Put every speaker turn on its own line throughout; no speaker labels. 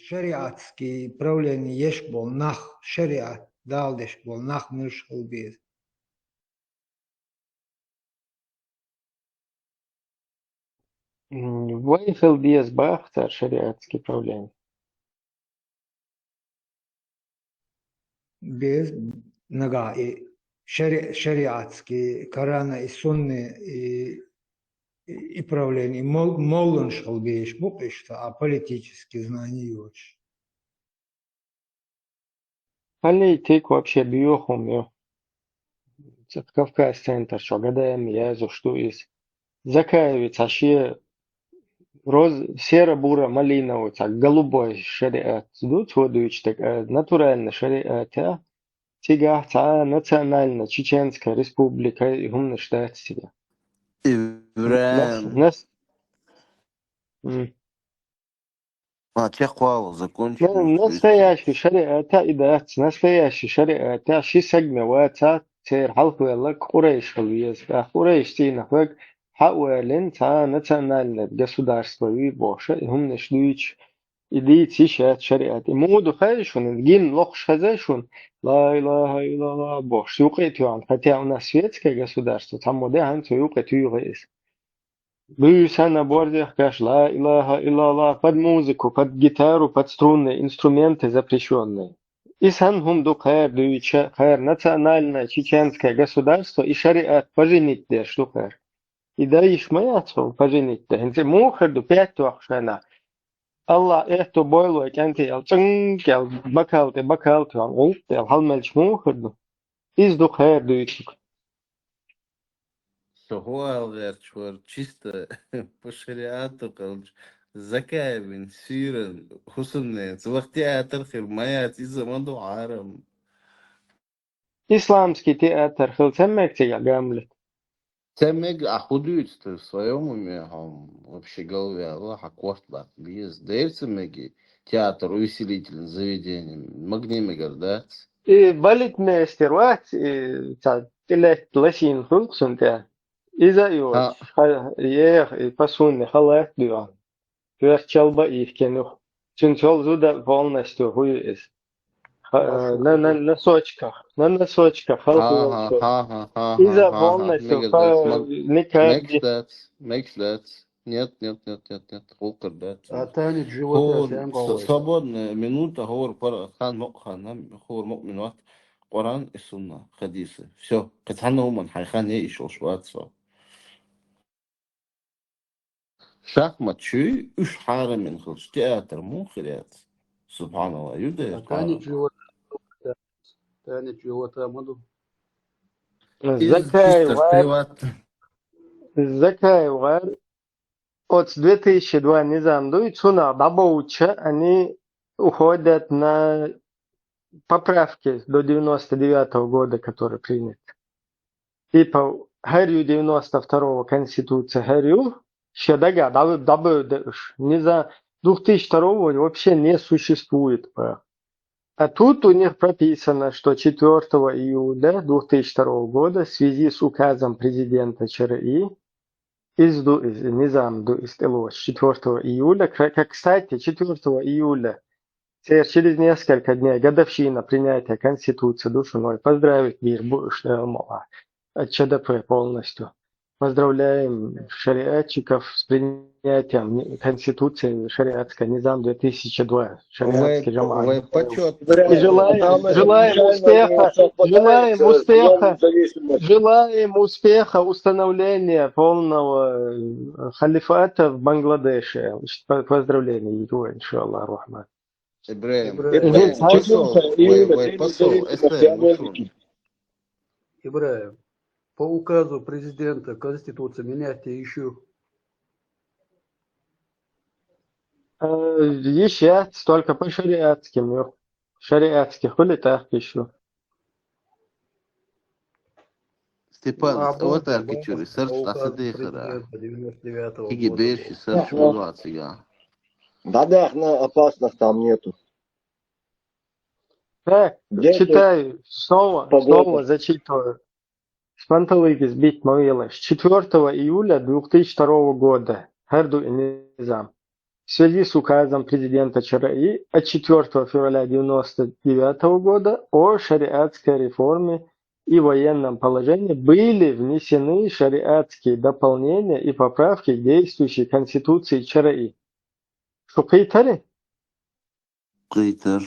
шариатский правление еш был нах шариат далдеш был нах мышел без.
Вайфел без бахтар шариатский правление.
Без нога и шариатские Корана и Сунны и правление молун шел без буквишься, а политические знания юж.
Политик вообще биохум, ё. Кавказ центр, что гадаем, язу, что из. Закаевец, аще серо-буро малиновый, так голубой шариат. Тут водуч так натурально шариат, а? Тигах, национально, Чеченская республика, и умный штат себе.
Ибраим. Чехвал закончили.
Настоящий шариат, настоящий шариат, ши сегмевата, تير حلقة لك قريش خلويز قريش تينا فك حوالين تا национальное государство и больше هم نشدويش إدي تيشات شريعة مودو خايشون الجين لوخش خزايشون لا إله إلا الله больше يوقيتو عن хотя у нас светское государство там моде ханцо يوقيتو يغيس بيسانا бордях каш ла إله إلا الله под музыку, под гитару, под струнные инструменты запрещенные. И санхум до хайр дуича хайр национальное чеченское государство и шариат поженить де что хайр. И да ишмаяцу поженить де. Инте мухар до пять вахшана. Allah ehto boylo ekenti al цнгел бакал те ан олт те халмелч мухар до. Из до хайр дуичик.
Сухуал верчвар чисто по шариату калж. Закай бен сирен хусунне вахтия тархир маят из заманду арам.
Исламский театр хилтемек те гамлет.
Темег охудуется в своем уме, вообще голове Аллаха квартла. Без дельцемеги театр увеселительным заведением. Магниме гордаться.
И балетмейстер ват тилет ласин функцию те. Из-за его и пасунне халат дуа. Верчалба и кену. Чунчол зуда полностью хуй на носочках халку. Из-за полностью
Makes that. Нет. Холкер да.
А танец живота
Свободная минута, говор хан мукмин Коран и Сунна, хадисы. Все. Катхана уман хайхан не ишел шватсо. Шахмат чуй уж харамин хылш театр мухрят. Субханаллах. Юда.
танец живота маду.
Закаевар от 2002 низам дуйцуна бабауча они уходят на поправки до 99-го года, которые приняты. Типа Харью 92-го Конституция Харью щедага дабы не за 2002-го вообще не существует. А тут у них прописано, что 4 июля 2002 года в связи с указом президента ЧРИ из Низам до Истело 4 июля, кстати, 4 июля, через несколько дней, годовщина принятия Конституции Душиной, поздравить мир от ЧДП полностью. Поздравляем шариатчиков с принятием Конституции шариатской Низам 2002. Шариатский джамаат. Желаем успеха установления полного халифата в Бангладеше. Поздравления, иншаллах рахман.
Ибраим, по указу президента Конституции менять еще?
Еще только по шариатским. Шариатских улетах еще.
Степан, вот так и чури, сердце насадыхара. Киги беши, сердце улацыга.
Да, опасных там нету.
Читай, снова зачитываю. Спанталыги сбить Мавилаш. 4 июля 2002 года. Харду и Низам. в связи с указом президента ЧРИ от 4 февраля 1999 года о шариатской реформе и военном положении были внесены шариатские дополнения и поправки к действующей Конституции ЧРИ. Шукайтари?
Кайтар.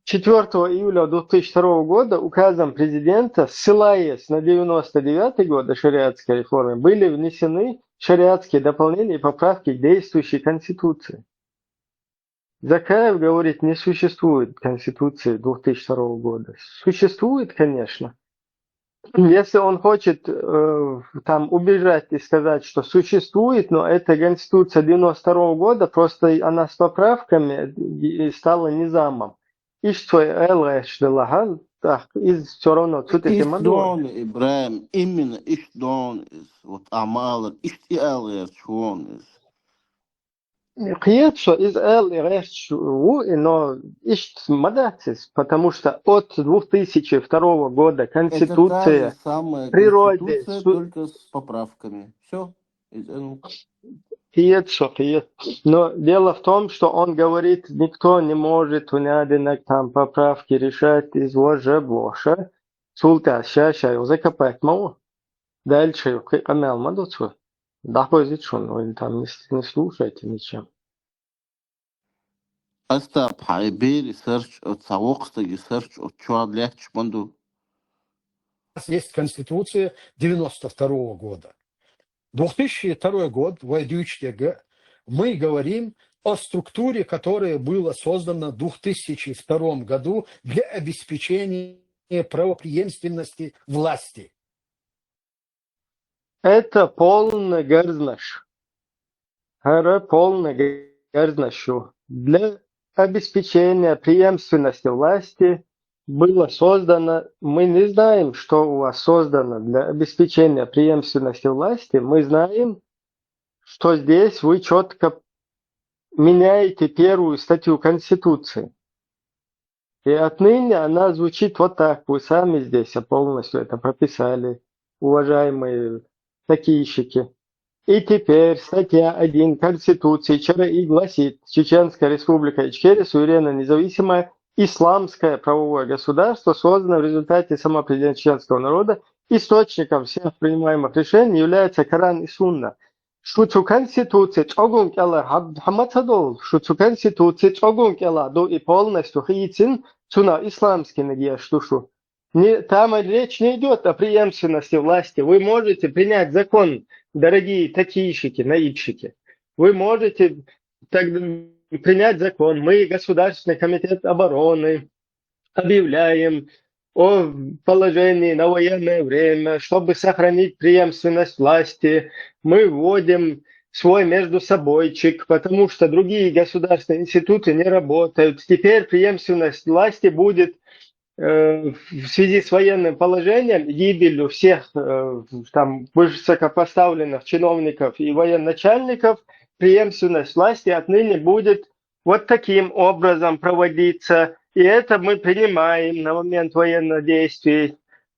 4 июля 2002 года указом президента, ссылаясь на 1999 год о шариатской реформе, были внесены шариатские дополнения и поправки к действующей Конституции. Закаев говорит, не существует Конституции 2002 года. Существует, конечно. Если он хочет там убежать и сказать, что существует, но это Конституция 92 года, просто она с поправками и стала низамом. И что ЛС Делаган, так, и все равно тут эти
Ишдон, Ибраим, именно Ишдон, вот Амала, Иштиал, Шон.
Киетшо из Эл и Решчу, но ищет мадацис, потому что от 2002 года
Это та же
Конституция
самая
природы
Конституция, только с поправками. Все.
Киетшо. Но дело в том, что он говорит, никто не может унядинок там поправки решать из Вожебоша. Султа щаща закопать мало. Дальше камел мадуцу. Да, позицию, вы там не слушаете ничем.
Asta Пайбери search от Савокстаги search от Чуадлях Чманду.
У нас есть Конституция 92 года. 2002 год, в мы говорим о структуре, которая была создана в 2002 году для обеспечения правопреемственности власти.
Это полный герзнаш. Это полный герзнаш. Для обеспечения преемственности власти было создано, мы не знаем, что у вас создано для обеспечения преемственности власти, мы знаем, что здесь вы четко меняете первую статью Конституции. И отныне она звучит вот так. Вы сами здесь полностью это прописали, уважаемые такийщики. И теперь статья 1 Конституции ЧРИ гласит: Чеченская республика Ичкерия суверенно независимое исламское правовое государство, созданное в результате самоопределения чеченского народа. Источником всех принимаемых решений является Коран и Сунна. Шуцу Конституции чогун кела хаматадол, шуцу Конституции чогун кела до и полностью хийцин цуна исламский надеж душу. Там речь не идет о преемственности власти. Вы можете принять закон, дорогие такийщики, наибщики. Вы можете принять закон. Мы, Государственный комитет обороны, объявляем о положении на военное время, чтобы сохранить преемственность власти. Мы вводим свой междусобойчик, потому что другие государственные институты не работают. Теперь преемственность власти будет в связи с военным положением, гибелью всех там высокопоставленных чиновников и военачальников, преемственность власти отныне будет вот таким образом проводиться. И это мы принимаем на момент военных действий,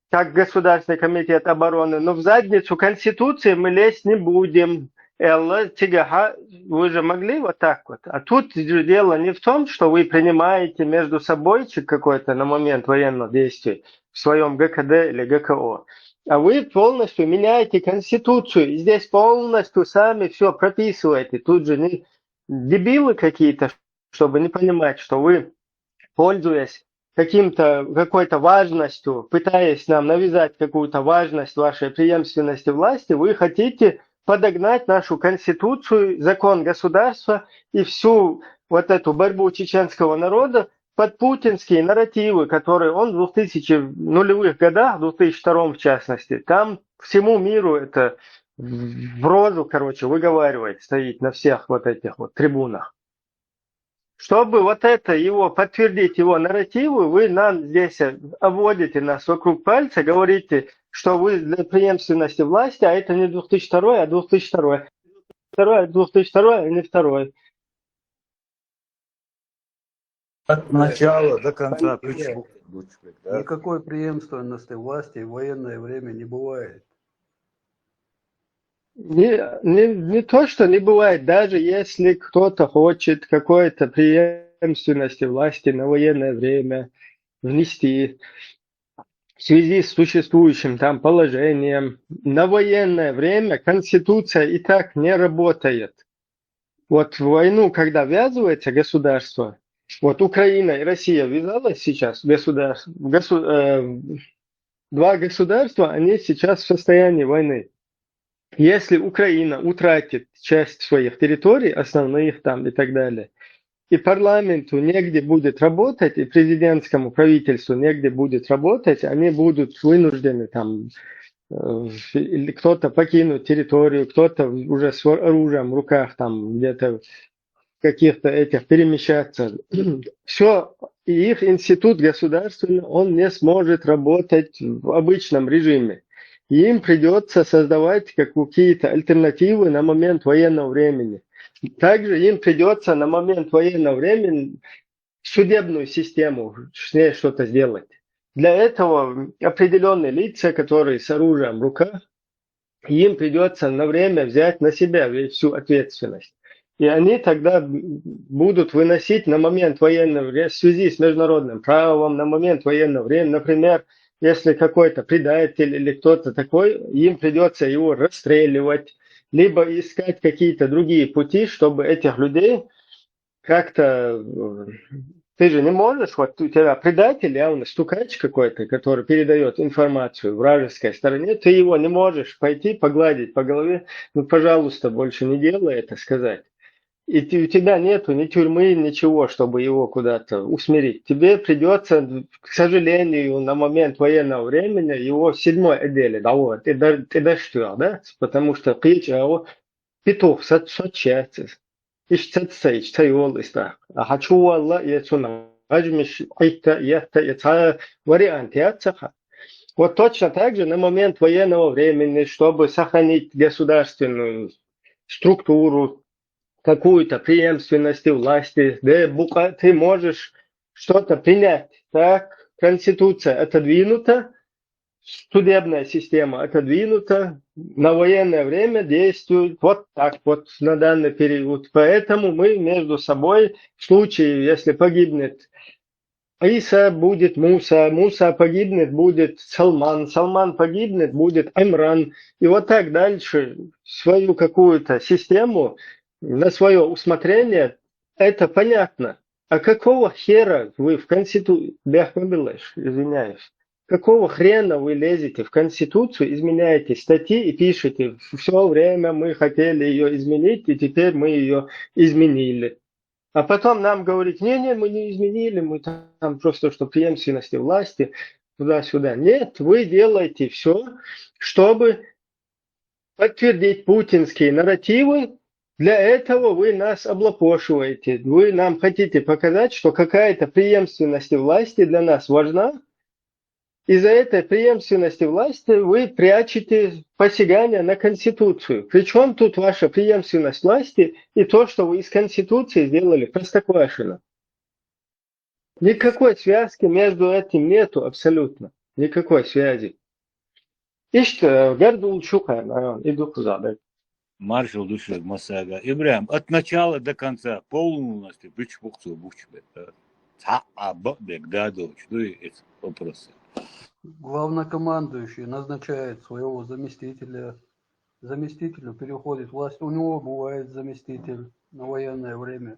как Государственный комитет обороны. Но в задницу Конституции мы лезть не будем. Элла, тигаха, вы же могли вот так вот. А тут дело не в том, что вы принимаете между собойчик какой-то на момент военных действий в своем ГКД или ГКО, а вы полностью меняете Конституцию. И здесь полностью сами все прописываете. Тут же не дебилы какие-то, чтобы не понимать, что вы, пользуясь какой-то важностью, пытаясь нам навязать какую-то важность вашей преемственности власти, вы хотите подогнать нашу Конституцию, закон государства и всю вот эту борьбу чеченского народа под путинские нарративы, которые он в 2000-х годах, в 2002 в частности, там всему миру это в рожу, выговаривает, стоит на всех вот этих вот трибунах. Чтобы вот это его, подтвердить его нарративы, вы нам здесь обводите нас вокруг пальца, говорите, что вы для преемственности власти, а это не 2002, а 2002. 2002, а не второй.
От начала до конца. Почему?
Никакой преемственности власти в военное время не бывает.
Не то, что не бывает, даже если кто-то хочет какой-то преемственности власти на военное время внести в связи с существующим там положением, на военное время Конституция и так не работает. Вот в войну, когда ввязывается государство, вот Украина и Россия ввязалась сейчас, два государства, они сейчас в состоянии войны. Если Украина утратит часть своих территорий, основных там и так далее, и парламенту негде будет работать, и президентскому правительству негде будет работать, они будут вынуждены там или кто-то покинуть территорию, кто-то уже с оружием в руках там где-то каких-то этих перемещаться. Все, и их институт государственный, он не сможет работать в обычном режиме. Им придется создавать какие-то альтернативы на момент военного времени. Также им придется на момент военного времени судебную систему с ней что-то сделать. Для этого определенные лица, которые с оружием в руках, им придется на время взять на себя всю ответственность. И они тогда будут выносить на момент военного времени, в связи с международным правом, на момент военного времени, например, если какой-то предатель или кто-то такой, им придется его расстреливать, либо искать какие-то другие пути, чтобы этих людей как-то... Ты же не можешь, вот у тебя предатель, явно стукач какой-то, который передает информацию вражеской стороне, ты его не можешь пойти погладить по голове, ну, пожалуйста, больше не делай это, сказать. И у тебя нету ни тюрьмы, ничего, чтобы его куда-то усмирить. Тебе придется, к сожалению, на момент военного времени его седьмой отделе, да, вот, ты дождешь, да, потому что петух сочется. Ишцатсайч тайолиста. А хочу Алла яцуна. Ажмиш айта ята яца вариант яцаха. Вот точно так же на момент военного времени, чтобы сохранить государственную структуру, какую-то преемственность власти, да, ты можешь что-то принять. Так, Конституция отодвинута, судебная система отодвинута, на военное время действует вот так вот на данный период. Поэтому мы между собой, в случае, если погибнет Иса, будет Муса, Муса погибнет, будет Салман, Салман погибнет, будет Имран. И вот так дальше свою какую-то систему на свое усмотрение, это понятно. А какого хера вы в Конституции, извиняюсь, какого хрена вы лезете в Конституцию, изменяете статьи и пишете, все время мы хотели ее изменить, и теперь мы ее изменили. А потом нам говорить, не, мы не изменили, мы там просто, что преемственности власти, туда-сюда. Нет, вы делаете все, чтобы подтвердить путинские нарративы. Для этого вы нас облапошиваете. Вы нам хотите показать, что какая-то преемственность власти для нас важна. Из-за этой преемственности власти вы прячете посягание на Конституцию. Причем тут ваша преемственность власти и то, что вы из Конституции сделали Простоквашино. Никакой связки между этим нету абсолютно. Никакой связи. İşte Gerdul Шухай, иду куда.
Маршал души Масага. Ибрahim, от начала до конца полностью бычбукцу бучбе. Бек дадоч. Ну и эти вопросы.
Главнокомандующий назначает своего заместителя. Заместителю переходит власть. У него бывает заместитель на военное время.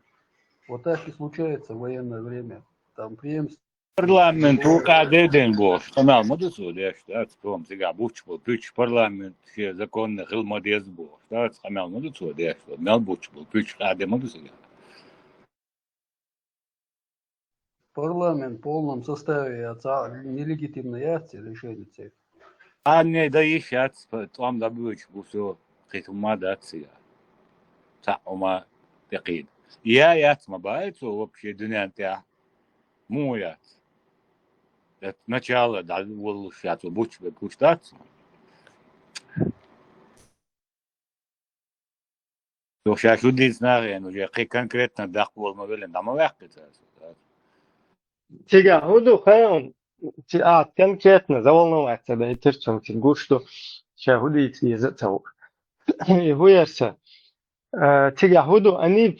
Вот так и случается в военное время. Там преемственность.
Parlament UKD'den boş. Kanal mı da söylüyor işte. Açıklam siga buç bu. Üç parlament şey zakonne hılmadiyaz boş. Açık kanal mı da söylüyor işte. Mel buç bu. Üç kademe da söylüyor.
Парламент в полном составе нелегитимной акции решения.
Anne da iş at. Tam da buç bu so. Kıtma da atsiya. Ama tekid. Ya yatma bayt o вообще дунянтя. Муят. Это начало, да, вот сейчас будешь куштаться. То сейчас люди знают, уже конкретно дохвол мовилен, там вяхпится.
Тебя, он конкретно заволноваться, да, и терчом, что сейчас удается из этого. Гуерса. Тигахуду, они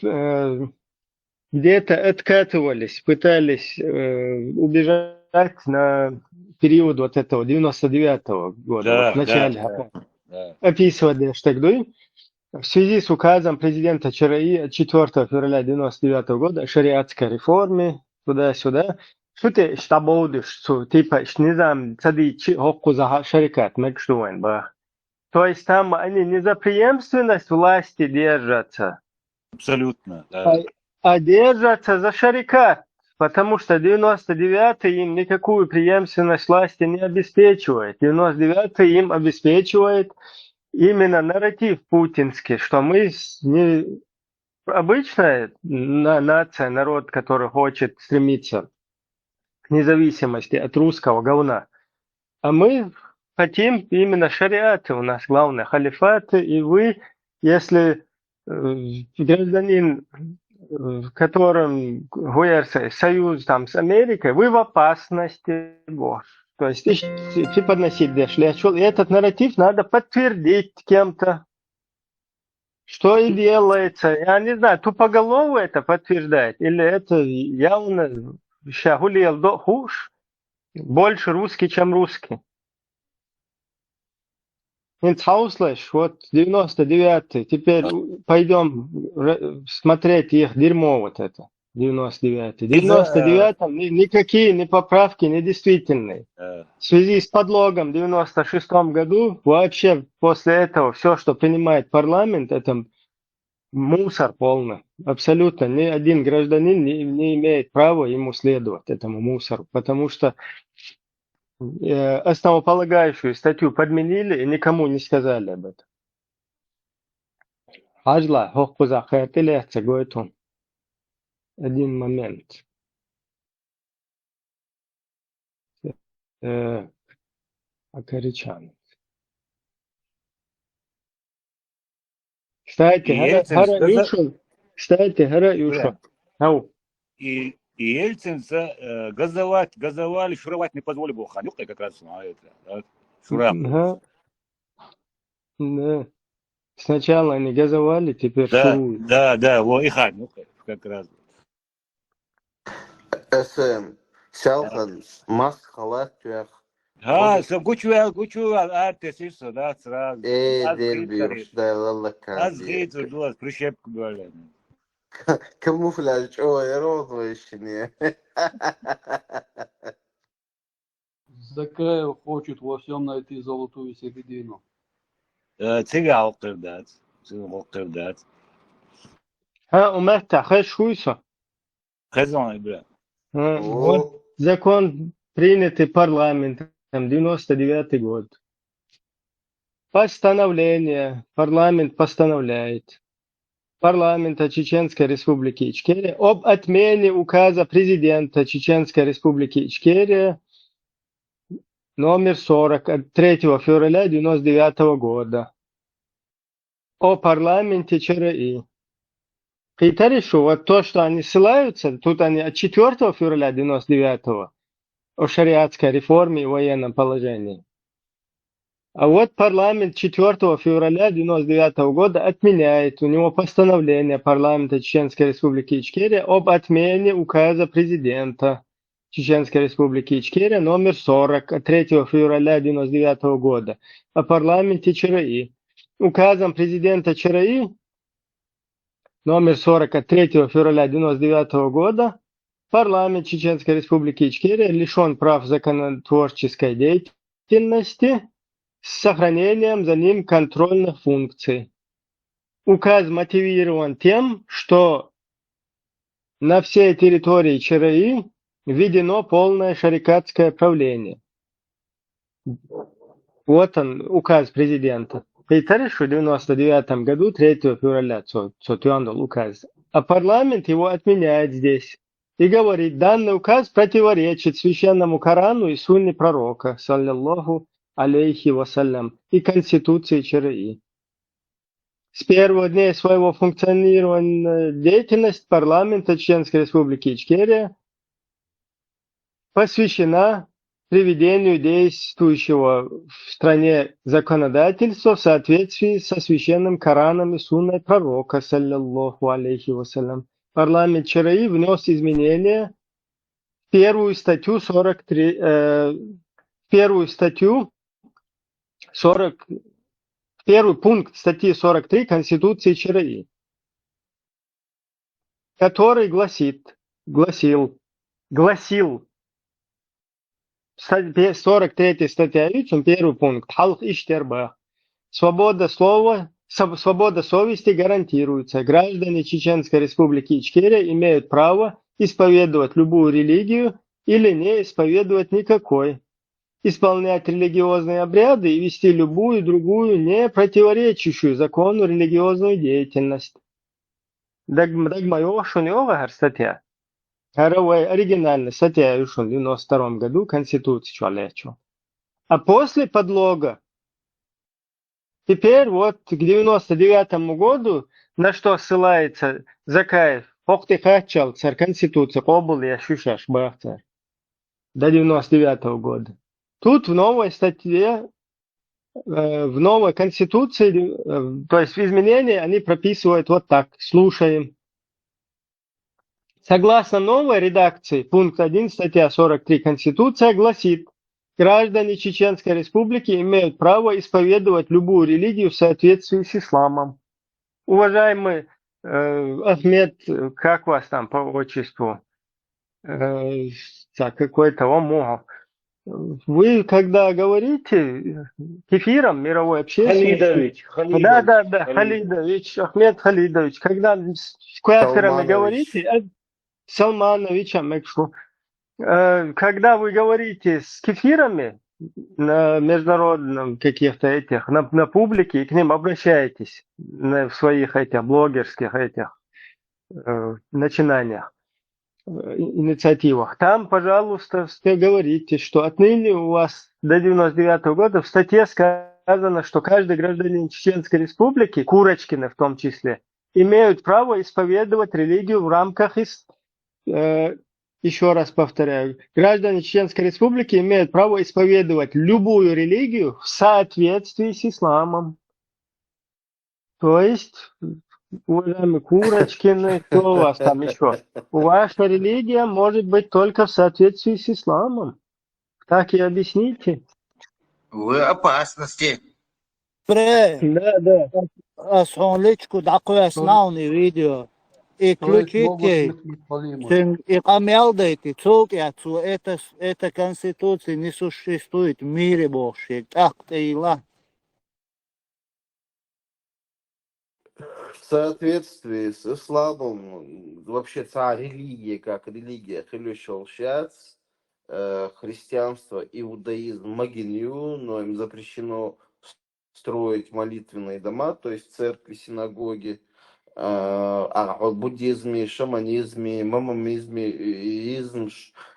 где-то откатывались, пытались убежать на период вот этого 99-го года, вот в
Да, да,
начале
да, да.
описывали Штагдуй. В связи с указом президента ЧРИ от 4 февраля 1999 года о шариатской реформе, туда-сюда, что ты штабовдешь, что типа, не знаю, цади хокку за шарикат, мэкштуэн ба. То есть там они не за преемственность власти держатся,
Абсолютно, да.
а держатся за шарикат, потому что 99-й им никакую преемственность власти не обеспечивает. 99-й им обеспечивает именно нарратив путинский, что мы не обычная нация, народ, который хочет стремиться к независимости от русского говна, а мы хотим именно шариаты, у нас главное халифаты, и вы, если гражданин, в котором гуерся союз там с Америкой, вы в опасности, Бог. То есть ты подносить дешли, и этот нарратив надо подтвердить кем-то, что и делается. Я не знаю, тупоголовый это подтверждает, или это явно щагулиел до хуш, больше русский, чем русский. Инцхауслэш, вот 99-й, теперь пойдем смотреть их дерьмо вот это, 99-й. В 99-м никакие ни поправки не действительные. В связи с подлогом в 96-м году, вообще после этого все, что принимает парламент, это мусор полный. Абсолютно ни один гражданин не имеет права ему следовать, этому мусору, потому что основополагающую статью подменили и никому не сказали об этом. Ажла, хохкуза хэтилеца, гойтун. Один момент. Акаричан. Кстати, Хара Юшел. Кстати, Хара Юшел. Ау.
И Ельцин газовали, шуровать не позволил бы Ханюка как раз на это. Да?
Ага. Да. Сначала они газовали, теперь
Да,
шуруют.
да, вот и Ханюка как раз.
СМ. Шалхан. Маск халат тюях.
Гучу, артисты, да, сразу.
Дербиуш, да, лалла
Аз
карди.
гейт дуас, прищепку говорят.
Камуфляж, ой, розовый.
Закаев хочет во всем найти золотую середину.
Цигал кырдат.
Умерта, хэш хуйсо.
Хазон, бля.
Вот закон, принятый парламентом, 99-й год. Постановление. Парламент постановляет. Парламента Чеченской Республики Ичкерия об отмене указа президента Чеченской Республики Ичкерия номер 40 от 3 февраля 1999 года о парламенте ЧРИ. Притаришу, вот то, что они ссылаются, тут они от 4 февраля 1999 о шариатской реформе и военном положении. А вот парламент 4 февраля 1999 года отменяет, у него постановление парламента Чеченской Республики Ичкерия об отмене указа президента Чеченской Республики Ичкерия номер 40 от 3 февраля 1999 года о парламенте ЧРИ. Указом президента ЧРИ номер 40 от 3 февраля 1999 года парламент Чеченской Республики Ичкерия лишен прав законотворческой деятельности с сохранением за ним контрольных функций. Указ мотивирован тем, что на всей территории ЧРИ введено полное шарикатское правление. Вот он, указ президента. Притаришь в 1999 году, 3 февраля, соответственно, указ. А парламент его отменяет здесь. И говорит, данный указ противоречит священному Корану и сунне пророка, саллиллаху алейхи вассалям, и Конституции ЧРИ. С первых дней своего функционирования деятельность парламента Чеченской Республики Ичкерия посвящена приведению действующего в стране законодательства в соответствии со священным Кораном и Сунной пророка, саллиллаху алейхи вассалям. Парламент ЧРИ внес изменения в первую статью 40, первый пункт статьи 43 Конституции ЧРИ, который гласил, 43 статья, первый пункт, халк иштерба. Свобода слова, свобода совести гарантируется. Граждане Чеченской Республики Ичкерия имеют право исповедовать любую религию или не исповедовать никакой, исполнять религиозные обряды и вести любую другую, не противоречащую закону религиозную деятельность. Статья. Оригинальная статья в 1992 году Конституции человечества. А после подлога, теперь вот к 1999 году, на что ссылается Закаев, Хоктихачал, царь Конституции, Кобул и Ашушаш Бахтар, до 1999 года. Тут в новой статье, в новой Конституции, то есть в изменении они прописывают вот так, слушаем. Согласно новой редакции, пункт 1 статья 43 Конституция гласит, граждане Чеченской Республики имеют право исповедовать любую религию в соответствии с исламом. Уважаемый Ахмед, как вас там по отчеству? Какой-то Омугов. Вы, когда говорите к эфирам мировой общественности... Халидович, Ахмед Халидович. Когда с кафирами говорите... Салманович, когда вы говорите с кефирами на международном каких-то этих, на публике, и к ним обращаетесь в своих этих блогерских этих начинаниях, инициативах, там, пожалуйста, говорите, что отныне у вас до 99 года в статье сказано, что каждый гражданин Чеченской Республики, Курочкины в том числе, имеют право исповедовать религию в рамках еще раз повторяю, граждане Чеченской Республики имеют право исповедовать любую религию в соответствии с исламом. То есть, уважаемые Курочкины, кто у вас там еще? Ваша религия может быть только в соответствии с исламом. Так и объясните.
В опасности.
Да.
Асхонличку такое основное видео. И включите, и помелдайте, эта конституция не существует в мире больше. Так-то и ла.
В соответствии с исламом, вообще религия, как религия, христианство, иудаизм, магинью, но им запрещено строить молитвенные дома, то есть церкви, синагоги. А в буддизме, шаманизме, мамамизме,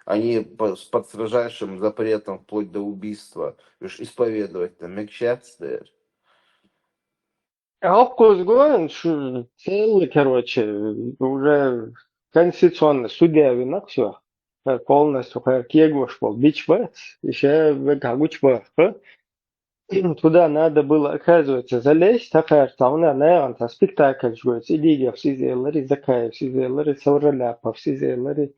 они под строжайшим запретом вплоть до убийства исповедовать там мекчатстер.
Окузгон, целый, уже конституционно судебный, все полностью, как егош был, бичбац, еще гагучбах. Туда надо было, оказывается, залезть, такая штауна, наверное, спектакль жгоц, идея все сделали, Закаев все сделали, Савраляпов все сделали.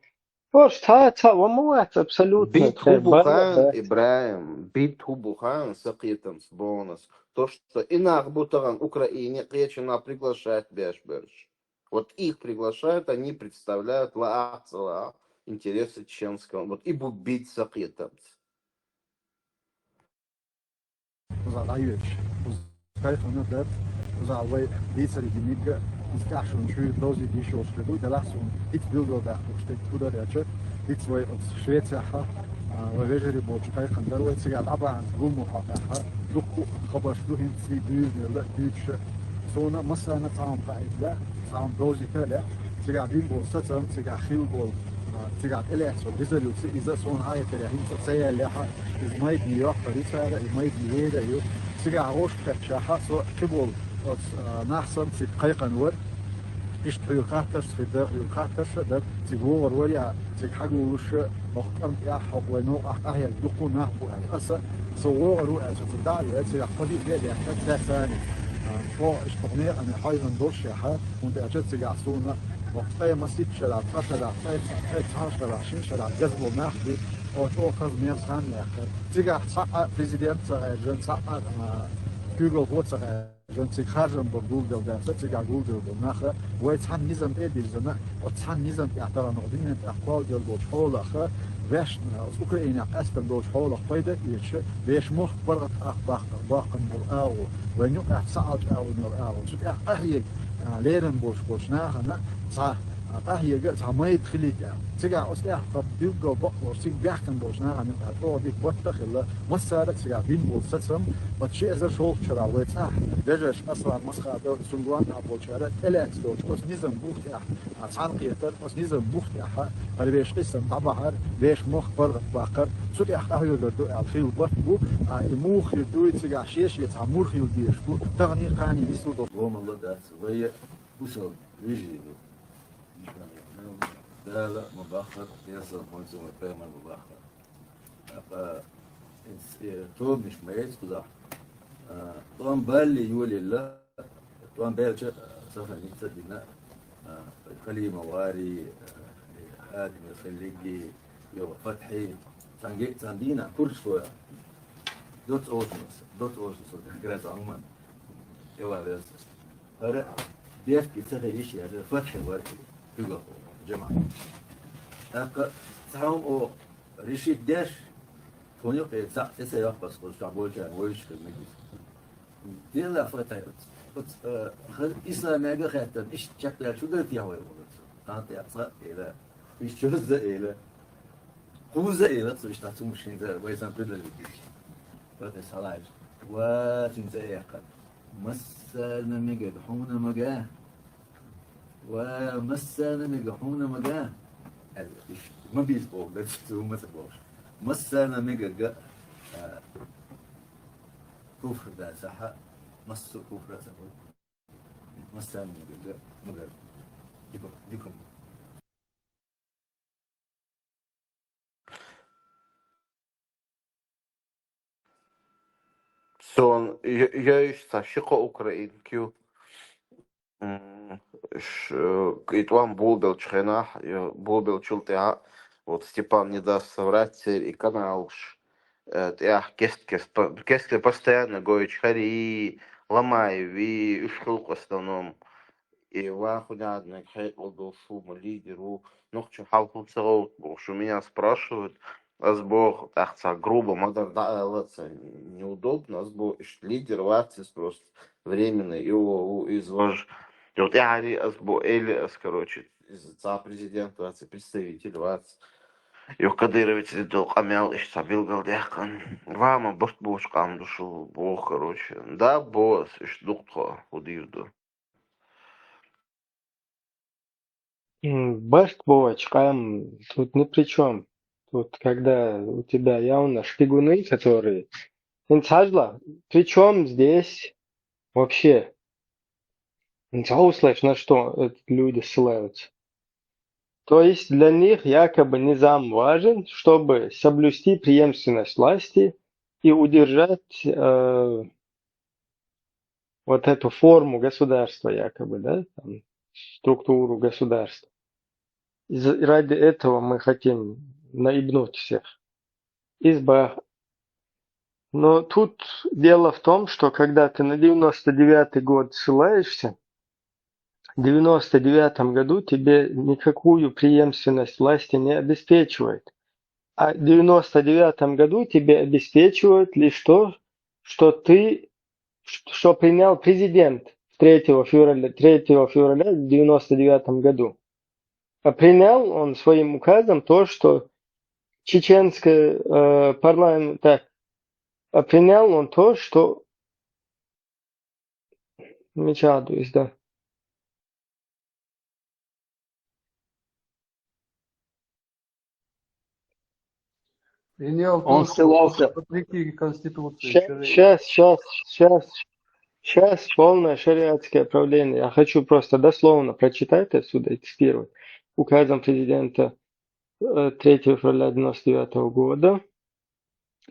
Вот, вамуат абсолютно.
Бит Хубухан, Ибраим, бит Хубухан, сакитам, бонус. То, что инах бутаган Украине, речина приглашает Бешберж. Вот их приглашают, они представляют лаахцала интересы чеченского. Вот и бубить сакитам.
Uzağlayış. Uzağlayış. Uzağlayış. Değilseli dinleyip izkaşın şu dozi dişi oluşturdu. Delasın hiç bilgoda işte kuda derçe. Hiç ve Şveçya ha ve vejeri bolçay kandar ve sigal aban gumu ha. Dukku xabaşlu hintsi büyük sonra mesela tam faizle tam dozi kale sigal bin bolsa tam sigal xil bol sigal elerso rezolutsi iza son hayetleri hintsi sayalha izmayt New-York Paris'e izmayt Niye'de yok sigal hoş kaçaha so kibol نحصل في قيقن ور اشتري القاتل سفيدر القاتل سفيدر تقول ويا تحقق وش مختار يا حق ونوع أحيا دقون نحو أسا صور رؤى تدعي تقضي بيدي حتى ثاني شو اشتغني أنا حايزن دوش يا ها وانت أجد تقعصونا وقتها مسيت شلع فشلع فايت شلع شين شلع جذبوا ناحدي أو شو خذ مير ثاني آخر تقع صعب بريزيدنت جن صعب جوجل فوت جن تخرجن بجوجل ده تقع جوجل بالناخر ويتحن نظام إيدي زمان وتحن نظام اعتبر نقدين أقوال جل دوش حول آخر وش أوكرانيا أسبب دوش حول قيدة يش ليش مخ برغت باقن مرآو ونيو أحسعج أو مرآو شو أحيي ليرن بوش ناخنا صح أحيي جت عمايد خليك تقع أصلح فبيبقى بقر سيج بيحكم بوش ناخنا أطلع ديك وتخلا مسارك تقع بين بوساتهم وتشي إذا شوف شرع ويتح دجاج أصلا مسخة دو سنجوان أبو شارع إلات دوش بس نظام بوخ يا عن قيتر بس نظام بوخ يا ليش قسم طبعا ليش مخ برغت باقر شو أحيي جدو الخيل بطبو المخ يدوي تقع شيش يتعمر خيل ديش بو تغني قاني بيسود
هم الله ده وهي وصل يجي لا لا مباخر يصل منزوم الفهم المباخر تو مش ميت كذا طبعا بالي يولي لا طبعا بالي سافر نتصدقنا خلي مواري هادي خليجي يو فتحي تندينا كل شوية دوت أوشنس جرات عمان يوا بس هذا بيف كتير شيء هذا فتح ورك يقول جماعة أك سهم أو رشيد داش فوني قيد ساعة تسعة بس كل شعبول كان ويش في المجلس دين لا فتح خل إسلام يجا خاتم إيش شكله شو قلت يا هو أنت يا صاحب إلى إيش شو إلى هو إلى صو إيش تعطون مش هذا ويسام بدل فتح صلاة وتنزع أقل مسنا مجحون مجاه ومسنا مجحون مجاه ما بيسبوع بس هو ما سبوعش مسنا مجا كفر ده صح مس كفر سبوع مسنا مجا ديكم
Сон, я еще шико Украинкю. Итвам булбел чхенах, булбел чултеа. Вот Степан не даст соврать, и канал. Кеске постоянно гоич хари, ломай, ви шхук в основном. И вахунядно, хейт шума лидеру. Ну, что халху целот, что меня спрашивают. Сбор, так грубо, модернизация неудобно, сбор лидер ватис просто временный, его изложь. Вот я говорю, сбор Элиас, короче, из-за президента, представитель ватис. Его Кадырович дал камел, и что галдяхан. Вам босс бушкам душу, бог, короче. Да, босс, и что удивду.
Башт бовачкам тут ни при чем. Тут когда у тебя явно шпигуны, которые... Инцажла, при чем здесь вообще? Инцауслышь, на что люди ссылаются? То есть для них якобы низам важен, чтобы соблюсти преемственность власти и удержать вот эту форму государства якобы, да, там, структуру государства. И ради этого мы хотим наебнуть всех. Изба. Но тут дело в том, что когда ты на 99-й год ссылаешься, в 99-м году тебе никакую преемственность власти не обеспечивает. А в 99-м году тебе обеспечивают лишь то, что принял президент 3 февраля в 99-м году. А принял он своим указом то, что чеченское парламент... А принял он то, что... Мечадуюсь, да.
Принял
Он
то, что
ссылался...
вопреки Конституции.
Сейчас. Сейчас полное шариатское правление. Я хочу просто дословно прочитать отсюда и цитировать. Указом президента 3 февраля 1999 года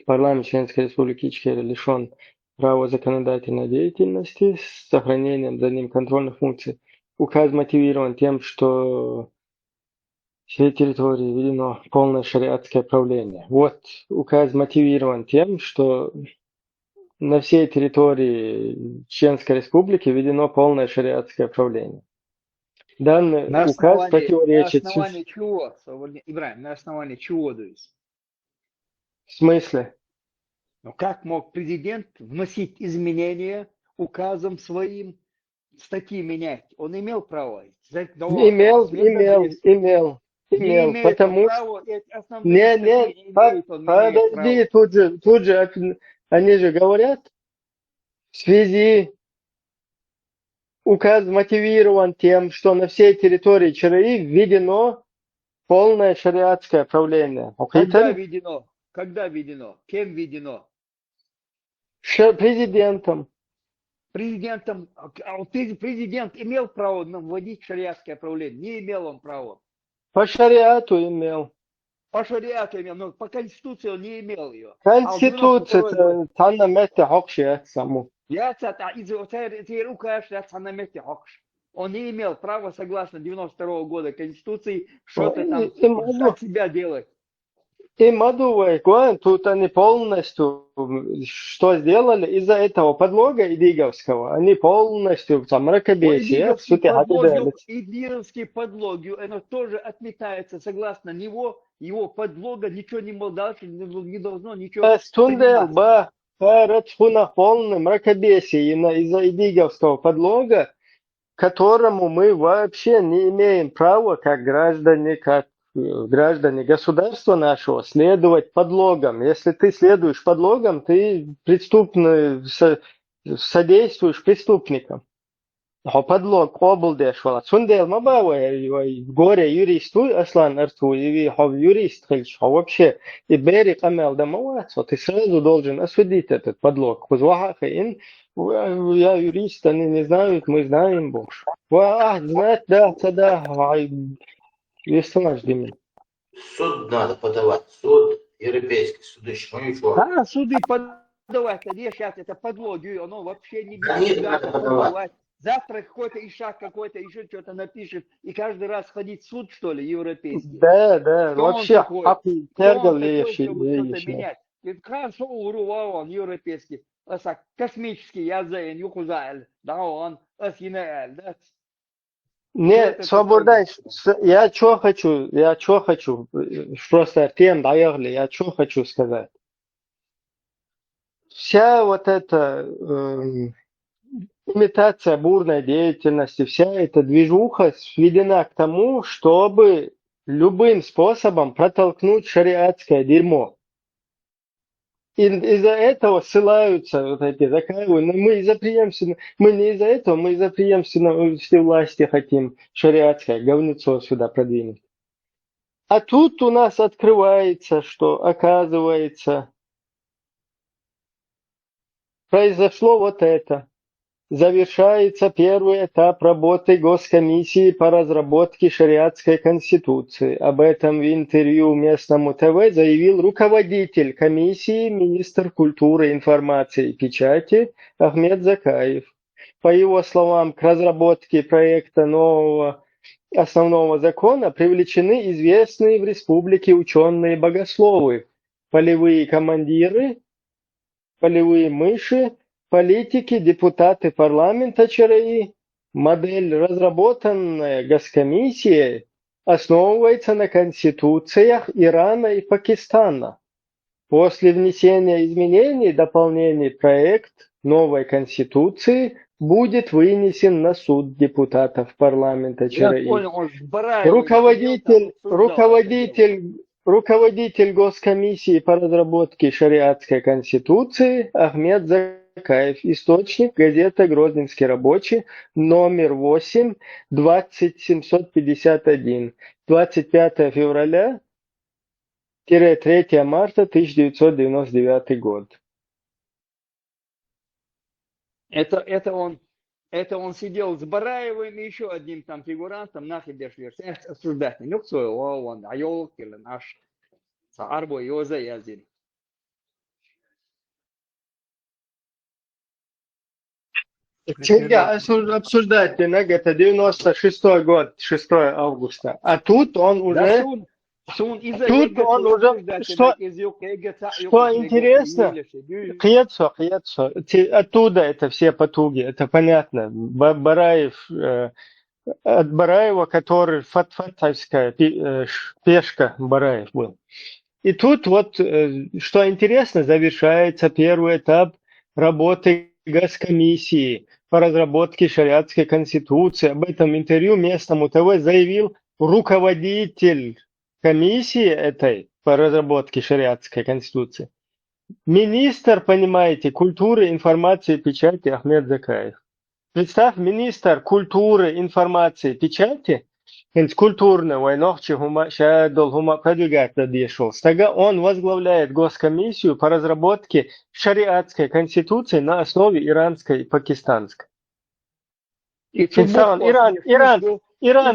парламент Чеченской Республики Ичкерия лишен права законодательной деятельности с сохранением за ним контрольных функций. Указ мотивирован тем, что всей территории введено полное шариатское правление. Вот указ мотивирован тем, что на всей территории Чеченской Республики введено полное шариатское правление. Данный
На
указ
основании
противоречит...
чего, Ибрахим, на основании чего, то есть?
В смысле?
Но как мог президент вносить изменения указом своим, статьи менять? Он имел право.
Имел, потому что... Подожди, тут же они же говорят, в связи указ мотивирован тем, что на всей территории ЧРИ введено полное шариатское правление.
Когда введено? Когда введено? Кем введено?
Президентом.
Президент имел право вводить шариатское правление? Не имел он права.
По шариату имел.
По шариату имел, но по конституции он не имел ее.
Конституция танна метте хокши саму.
Он не имел права, согласно 92 года Конституции, что-то там от себя делать.
И Мадувай, тут они полностью что сделали из-за этого подлога Идиговского, они полностью там мракобесие.
Идиговский подлог, оно тоже отметается, согласно него, его подлога ничего не было дальше, не должно ничего
приниматься. Полное мракобесие из-за Идиговского подлога, которому мы вообще не имеем права, как граждане государства нашего, следовать подлогам. Если ты следуешь подлогам, ты содействуешь преступникам. Подлог облдешвала. Сундел мабавай горе юристу аслан арту и юрист вообще и бери камел дамават, ты сразу должен осудить этот подлог. Я юрист, они не знают, мы знаем больше. Знать, да, тогда
Суд надо подавать. Суд европейский, суды.
Суды подавать. Сейчас это подлоги, оно вообще не
надо подавать.
Завтра какой-то ишак какой-то еще что-то напишет, и каждый раз ходить в суд, что ли, европейский?
Да,
что
вообще
менять. Хорошо урувал он европейский. Космический язык, юхузаль, да он, асинаэль, да?
Не, свобода, я что хочу, просто тем доехали, я что хочу сказать. Вся вот эта имитация бурной деятельности, вся эта движуха сведена к тому, чтобы любым способом протолкнуть шариатское дерьмо. И из-за этого ссылаются вот эти закаивают. Мы не из-за этого, мы из-за преемственности власти хотим шариатское говнецо сюда продвинуть. А тут у нас открывается, что оказывается произошло вот это. Завершается первый этап работы Госкомиссии по разработке шариатской конституции. Об этом в интервью местному ТВ заявил руководитель комиссии, министр культуры, информации и печати Ахмед Закаев. По его словам, к разработке проекта нового основного закона привлечены известные в республике ученые-богословы, полевые командиры, полевые мыши, политики, депутаты парламента ЧРИ. Модель, разработанная Госкомиссией, основывается на конституциях Ирана и Пакистана. После внесения изменений и дополнений проект новой конституции будет вынесен на суд депутатов парламента ЧРИ. Руководитель Госкомиссии по разработке шариатской конституции Ахмед Закаев. Источник газета «Грозненский рабочий», номер 8, 20751, 25 февраля 3 марта 1999 год.
Это он сидел с Бараевым и еще одним там фигурантом, нахидеш осуждать. Ну, кто он, айол, или наш, арбо, йоза, язин.
Тебя обсуждать это 96-й год, 6 августа. А тут он уже... Тут он уже... Что интересно, оттуда это все потуги, это понятно. Бараев, от Бараева, который фатфатовская пешка Бараев был. И тут вот, что интересно, завершается первый этап работы Госкомиссии по разработке шариатской конституции. Об этом интервью местному ТВ заявил руководитель комиссии этой по разработке шариатской конституции. Министр, понимаете, культуры, информации, печати Ахмед Закаев. Представь, министр культуры, информации, печати, культурного и он возглавляет Госкомиссию по разработке шариатской конституции на основе иранской и пакистанской. Иран,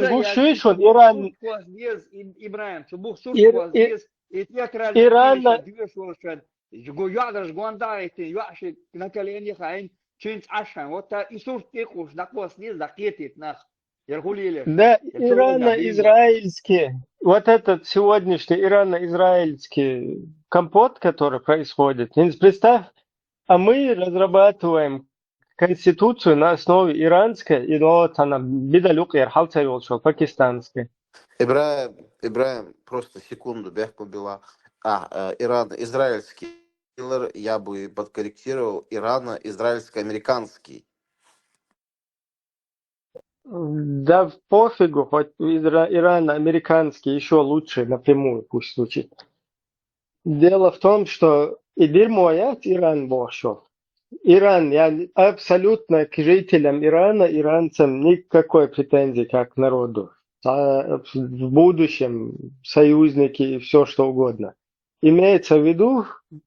гушишон, Иран... Да, ирано-израильский, вот этот сегодняшний ирано-израильский компот, который происходит, представь, а мы разрабатываем конституцию на основе иранской, и вот она, бедалюк, пакистанской.
Ибраим, просто секунду, бяхку била. Ирано-израильский, я бы подкорректировал, ирано-израильско-американский.
Да пофигу, хоть ирано-американский еще лучше напрямую пусть звучит. Дело в том, что Иран бошел. Иран, я абсолютно к жителям Ирана, иранцам никакой претензии как к народу. В будущем союзники и все что угодно. Имеется в виду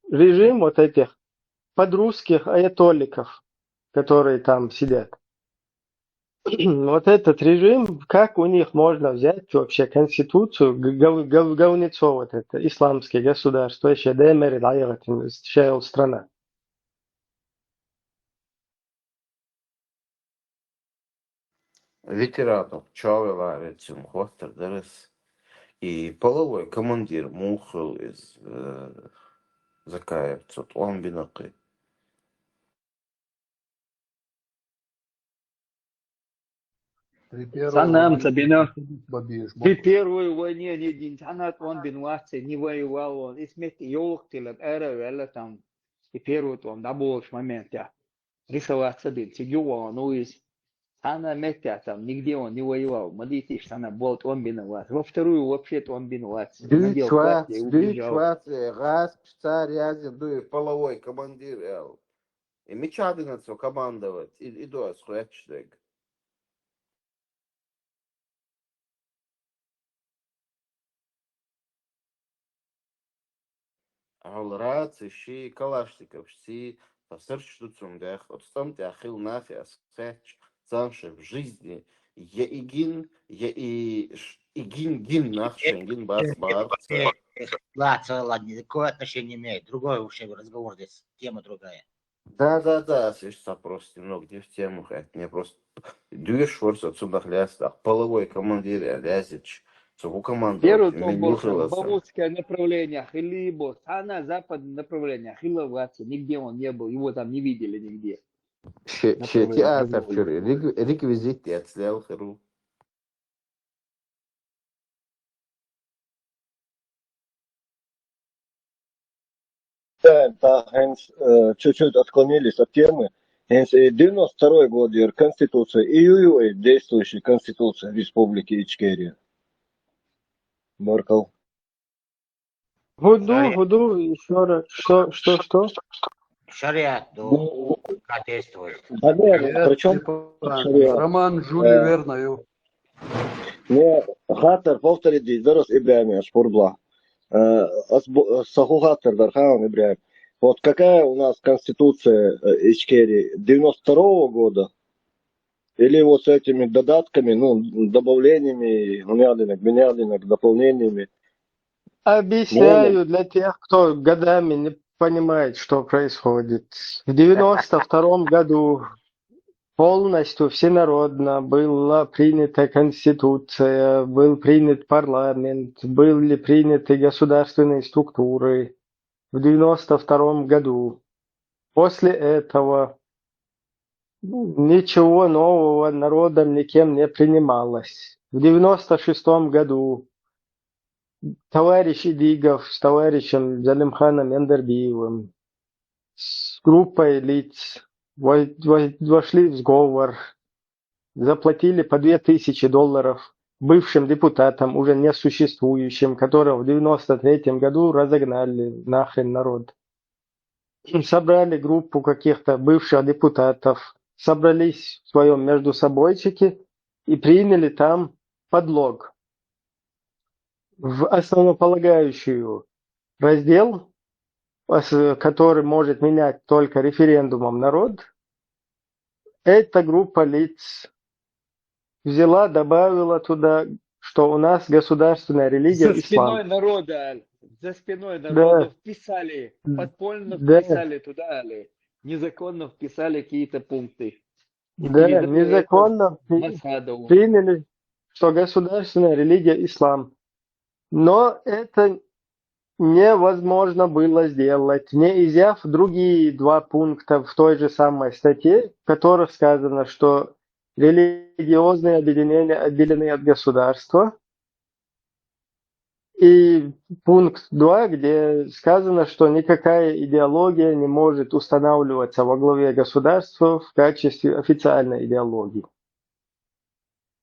режим вот этих подрусских аятоликов, которые там сидят. Вот этот режим, как у них можно взять вообще конституцию, говнецо вот это, исламское государство, еще страна.
Ветеранов Чавела, Хостер, Дерес и половой командир Мухал из Закаевцев, он бинакы.
При первой войне не Динтанат, он бинватся, не воевал он. И смерти елктилет, эра, там, и первый он, на больше момент, я. Рисоваться дин, тигюва, ну из. Она метя там, нигде он не воевал. Молитесь, она болт, он бинват. Во вторую вообще-то он бинват.
Дюйчвация, газ, царь, язин, дуй, половой командир, эл. И мечады на все командовать, и до схуячтег. Алрат, ищи калашников, си, посерч тут сундах, отстом ты ахил нафиас, сэч, замши в жизни, я игин нахшен, бар.
Ладно, никакого отношения имеет. Другой вообще разговор здесь, тема другая.
Да, слышится просто немного не в тему, мне просто дюешь шворц отсюда хлястах, половой командир, лязич.
Первый том был бавутское направление, Хилибо, она западное направление, Хиловаться, нигде он не был, его там не видели нигде.
Театр, реквизит, я отслял херу.
Да, чуть-чуть отклонились от темы. 92 год, Конституция, и действующая Конституция Республики Ичкерия. Маркал.
Гуду, еще раз. Что?
Шариат, как действует?
Причем
Роман Жюли Верною.
Не, хатер повторить, зараз Ибраим Ашпурбла. Саху хатер Дархан Ибраим. Вот какая у нас конституция Ичкерии? 92-го года? Или вот с этими додатками, ну, добавлениями, гмянядинок, дополнениями?
Объясняю для тех, кто годами не понимает, что происходит. В 92 году полностью всенародно была принята Конституция, был принят парламент, были приняты государственные структуры в 92 году. После этого ничего нового народом никем не принималось. В 96 году товарищ Идигов с товарищем Залимханом Эндербиевым с группой лиц вошли в сговор, заплатили по $2000 бывшим депутатам, уже несуществующим, которых в 93 году разогнали нахрен народ. Собрали группу каких-то бывших депутатов, собрались в своем между собойчике и приняли там подлог в основополагающую раздел, который может менять только референдумом народ. Эта группа лиц взяла, добавила туда, что у нас государственная религия
За спиной
ислам.
народа, за спиной народа
Да,
вписали, подпольно
да,
вписали туда, незаконно вписали какие-то пункты. И
да,
передали это
незаконно
Масхадову.
приняли, что государственная религия ислам. Но это невозможно было сделать, не изъяв другие два пункта в той же самой статье, в которых сказано, что религиозные объединения отделены от государства. И пункт 2, где сказано, что никакая идеология не может устанавливаться во главе государства в качестве официальной идеологии.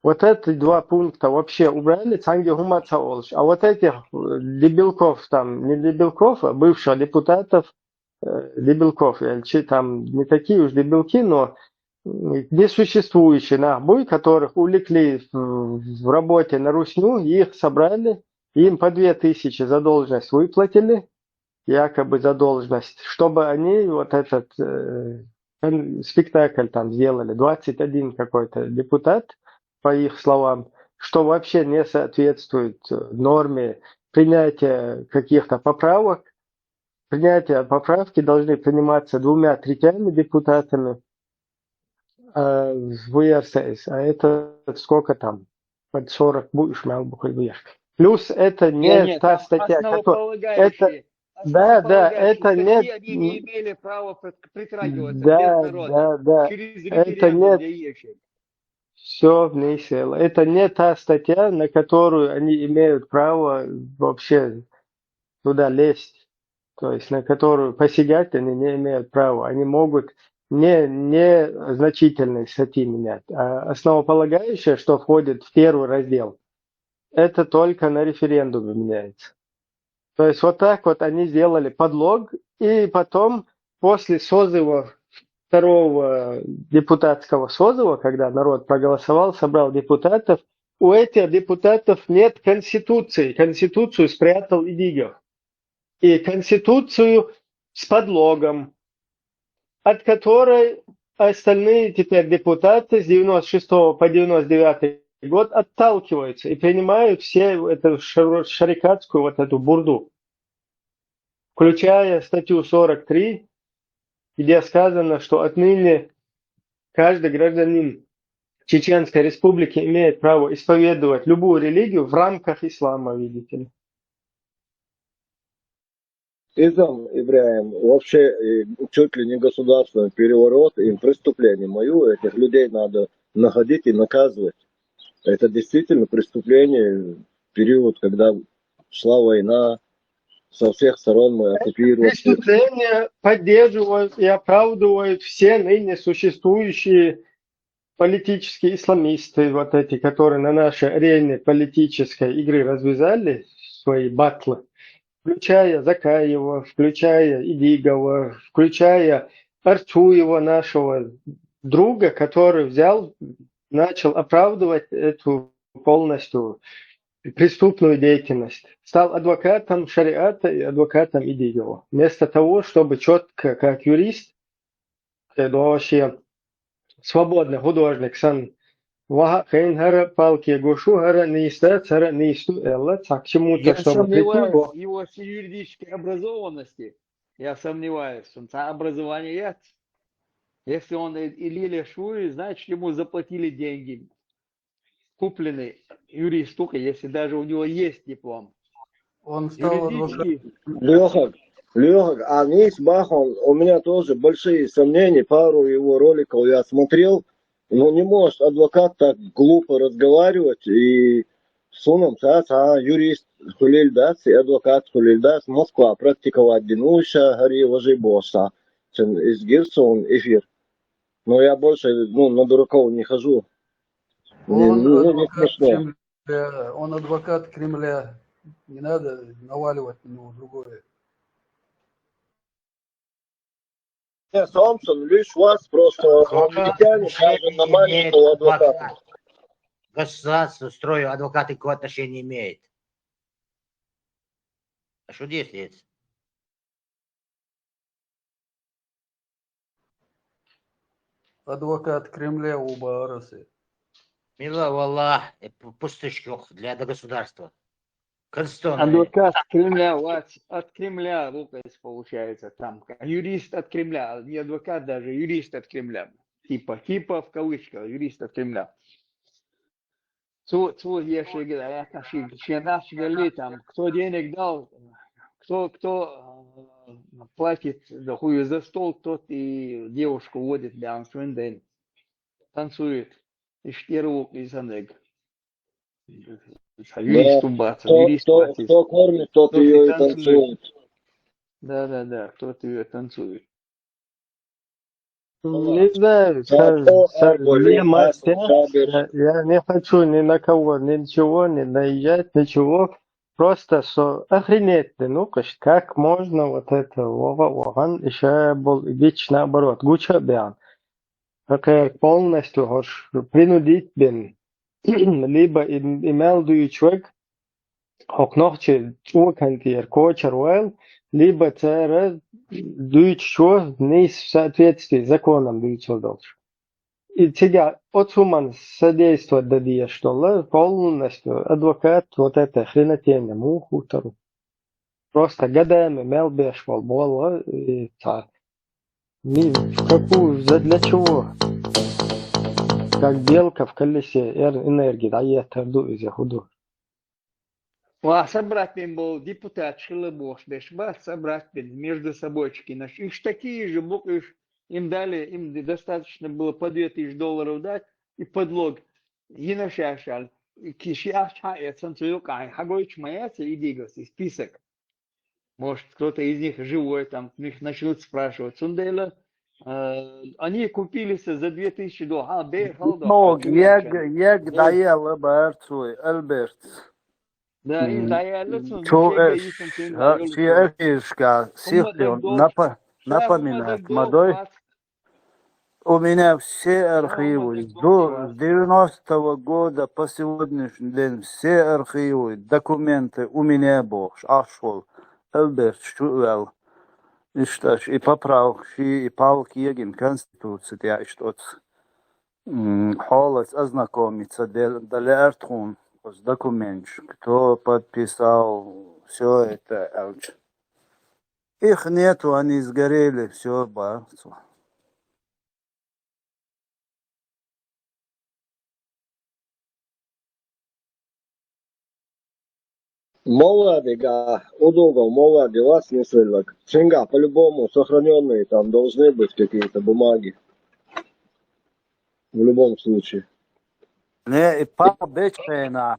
Вот эти два пункта вообще убрали, Цанги Гумаца Олш. А вот этих дебилков, там, не дебилков, а бывших депутатов, дебилков, там не такие уж дебилки, но несуществующие нахбуй, которых увлекли в работе на Русню, их собрали, им по 2000 за должность выплатили, якобы за должность, чтобы они вот этот спектакль там сделали. 21 какой-то депутат, по их словам, что вообще не соответствует норме принятия каких-то поправок. Принятие поправки должны приниматься 2/3 депутатами в ЕРСС, а это сколько там? Под 40 будешь мял бухой. Плюс это не та статья, которая... Это, да, это не...
Они не имели права притрагиваться без
Да,
народа.
да.
Через
Это
референдум
не... Все внесело. Это не та статья, на которую они имеют право вообще туда лезть. То есть на которую посягать они не имеют права. Они могут не значительные статьи менять, а основополагающее, что входит в первый раздел, это только на референдуме меняется. То есть вот так вот они сделали подлог, и потом после созыва второго депутатского созыва, когда народ проголосовал, собрал депутатов, у этих депутатов нет конституции. Конституцию спрятал Идигов. И конституцию с подлогом, от которой остальные теперь депутаты с 96 по 99 год отталкиваются и принимают все эту шарикатскую вот эту бурду, включая статью 43, где сказано, что отныне каждый гражданин Чеченской Республики имеет право исповедовать любую религию в рамках ислама, видите ли.
Изам, Ибраим, вообще чуть ли не государственный переворот и преступление мое, этих людей надо находить и наказывать. Это действительно преступление в период, когда шла война, со всех сторон мы оккупировали.
Преступления поддерживают и оправдывают все ныне существующие политические исламисты, вот эти, которые на нашей арене политической игры развязали свои батлы, включая Закаева, включая Идигова, включая Арцуева, нашего друга, который взял, начал оправдывать эту полностью преступную деятельность. Стал адвокатом шариата и адвокатом идеи. Вместо того, чтобы четко, как юрист, вообще свободный художник, сан хейн хара палки гушу хара неистат хара неисту элла, так чему-то,
Я
чтобы прийти
сомневаюсь
его.
в его юридической образованности. Я сомневаюсь. Он образование есть. Если он или швуй, значит ему заплатили деньги. Купленный юрист только, если даже у него есть диплом.
Он стал адвокатом.
Юридический.
Леха, а Нис Бахон, у меня тоже большие сомнения, пару его роликов я смотрел, но не может адвокат так глупо разговаривать и сунам юрист хулильдас и адвокат хулильдас Москва практиковать динуша хари ложи босса. Из Гирсон эфир. Но я больше на дураков не хожу. Не смешно.
Он адвокат Кремля. Не надо наваливать на него другое.
Сомсон, лишь вас просто американе даже на маленького адвоката.
Государство, строю, адвокаты какое отношение имеет? А что делать?
Адвокат Кремля оба арасы.
Мила Валлах, пустышки для государства. Конституционные.
Адвокат Кремля, от Кремля рукопись получается там. Юрист от Кремля, не адвокат даже, юрист от Кремля. Типа в кавычках, юрист от Кремля. Цу еще говорят, наши говорили там, кто денег дал, кто платит за хую за стол, тот и девушку водит для ансвенден. Танцует. И штирук и санег. Юрист убаться, юрист платит.
Кто кормит, тот ее и танцует.
Да, кто-то ее танцует.
Не знаю, я не хочу ни на кого, ничего, не наезжать, ничего. Просто охренеть, как можно вот это, воган, еще был бич наоборот, гуча бян. Как полностью принудить бен, либо имел человек, хокнохче, чувакантир, кочер, либо цара дует что не в соответствии с законом дует должен. И тебя отсуман содействовать дадия, что полностью адвокат вот это хренотение, хутору. Просто годами мелбеш волбола и так. Какую, для чего? Как белка в колесе энергии, да, я тарду из худу.
Собрать был депутат Шилыбош, собрать между собойчики. Их такие же, им дали, им достаточно было по $2000 дать и подлог. И на шашаль. Кишиаша, я ценцуюка, хагойч маяца и двигался, список. Может, кто-то из них живой, там, их начнут спрашивать. Сундейла, они купились за $2000.
Яг даялы барцуй, Альберт.
Да, им даялы,
Чиэшка, Сихлин, напоминает, Мадой. У меня все архивы с 90-го года по сегодняшний день, все архивы, документы у меня ашвал. Альберт, что и что, и поправки, и палки, егин конституции, я что холость ознакомиться, для Артхун, с документом, кто подписал все это. Их нету, они сгорели, все, барцу.
Молодые, удобно, молодые, вас не сылок. Цинга, по-любому, сохраненные там должны быть какие-то бумаги. В любом случае.
Не, и по бечена,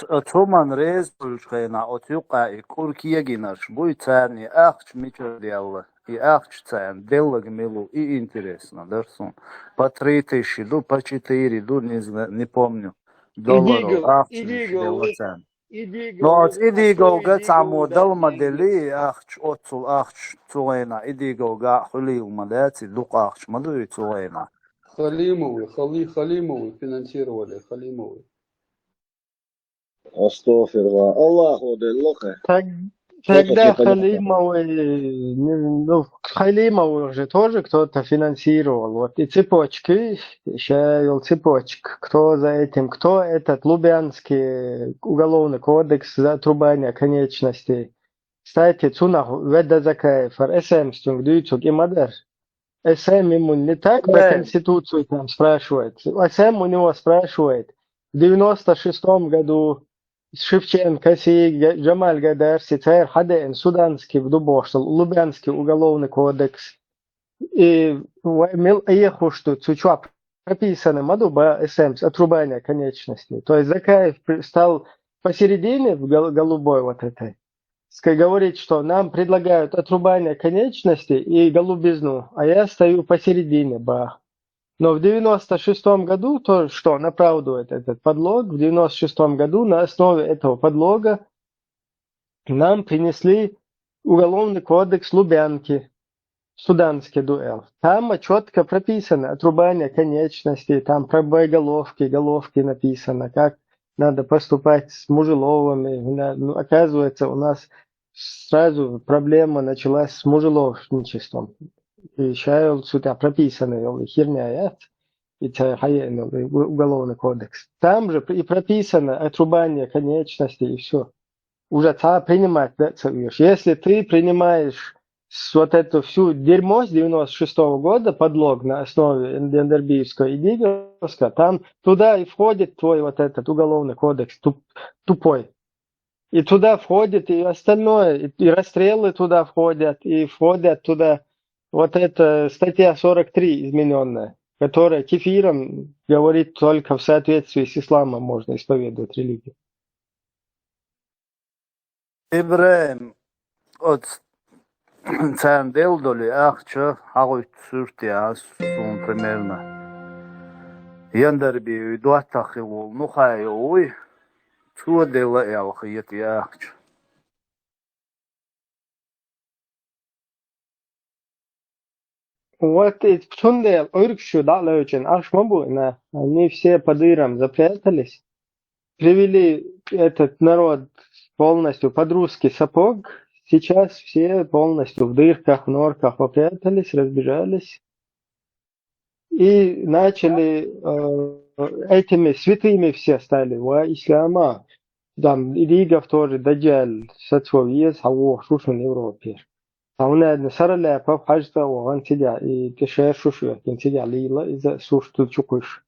отсуман резульшена, отюка и куркиегинаш, буй царни, ахч мичер делла, и ахч царн, делла гмилу, и интересно, дарсун. По 3000, по 4, не помню, долларов, ахч делла царн. Но идиго га само дал модели, ахч отцул, ахч цуэна, идиго га хулил модели, дук ахч модели цуэна.
Халимовы финансировали, Халимовы.
Астафирла. Аллаху деллахе. Что-то
Тогда
непонятно.
Халимову же тоже кто-то финансировал. Вот и цепочки, еще цепочек. Кто за этим? Кто этот Лубянский уголовный кодекс за отрубание конечностей? Кстати, Цунах Веда Закаев, СМ Стюнгдюцук и Мадар. СМ ему не так про Конституцию там спрашивает. СМ у него спрашивает. В 96-м году Шевченко, Джамаль Гадар, Сицер, Хаден, Суданский, Вдубошел, Лубянский уголовный кодекс. И ехал, что Цучуа прописано Мадуба СМ, отрубание конечностей. То есть Закаев стал посередине в голубой вот этой. Говорит, что нам предлагают отрубание конечностей и голубизну, а я стою посередине, бах. Но в 96-м году, то, что он оправдывает этот подлог, в 96-м году на основе этого подлога нам принесли уголовный кодекс Лубянки, суданский дуэл. Там четко прописано отрубание конечностей, там про головки написано, как надо поступать с мужеловами. Ну, оказывается, у нас сразу проблема началась с мужеловничеством. И сейчас сюда прописано херня, и уголовный кодекс. Там же и прописано отрубание конечностей и все. Уже принимать, да, если ты принимаешь вот эту всю дерьмо с 96-го года, подлог на основе Эндербиевского и Диговского, там туда и входит твой вот этот уголовный кодекс тупой. И туда входит и остальное, и расстрелы туда входят, и входят туда вот эта статья 43 измененная, которая кефиром говорит только в соответствии с исламом можно исповедовать религию.
Ибраим, от Цандел-доли, ахча, агой суртиас, примерно. Яндерби, дуатахил, ну хай, ой, чего дела ялхиет яхч.
Вот и в Чундел, Ойркшу, да, Леучин, Ашмабуина, они все под Иром запрятались, привели этот народ полностью под русский сапог. Сейчас все полностью в дырках, в норках попрятались, разбежались и начали этими святыми все стали, во ислама. Там Ригов тоже, Даджаль, Сацвовьез, Хавух, Шушун, Европе. هنا سر لا باب حاجة وان تجا تشير شو تجا ليلا إذا سوش تشوكش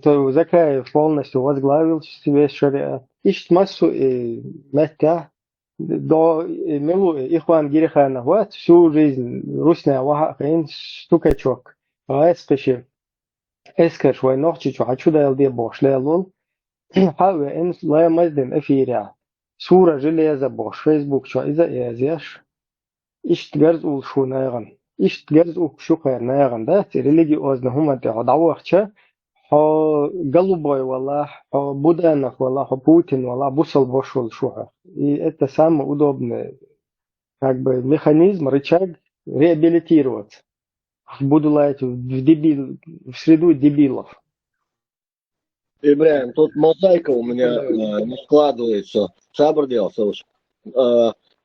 то Закаев полностью возглавил весь шариат. Ишт массу мекка до милу Ихван Гирихана вот всю жизнь русная вахаин штукачок. А эскаш вой нохчичу хачуда елди бош лелул хаве ин ла маздин эфиря. Сура железа бош Facebook чо иза язяш. Ишт гарз ул шу найган. Ишт гарз ул шу хайр найган да религиозно хумате давахча голубой والله Буданов والله Путин والله бусал вошел шуха. И это самый удобный как бы механизм, рычаг реабилитироваться. Буду лаять в среду дебилов.
Ибраим, тут мозаика у меня не складывается. Сабр делался уж.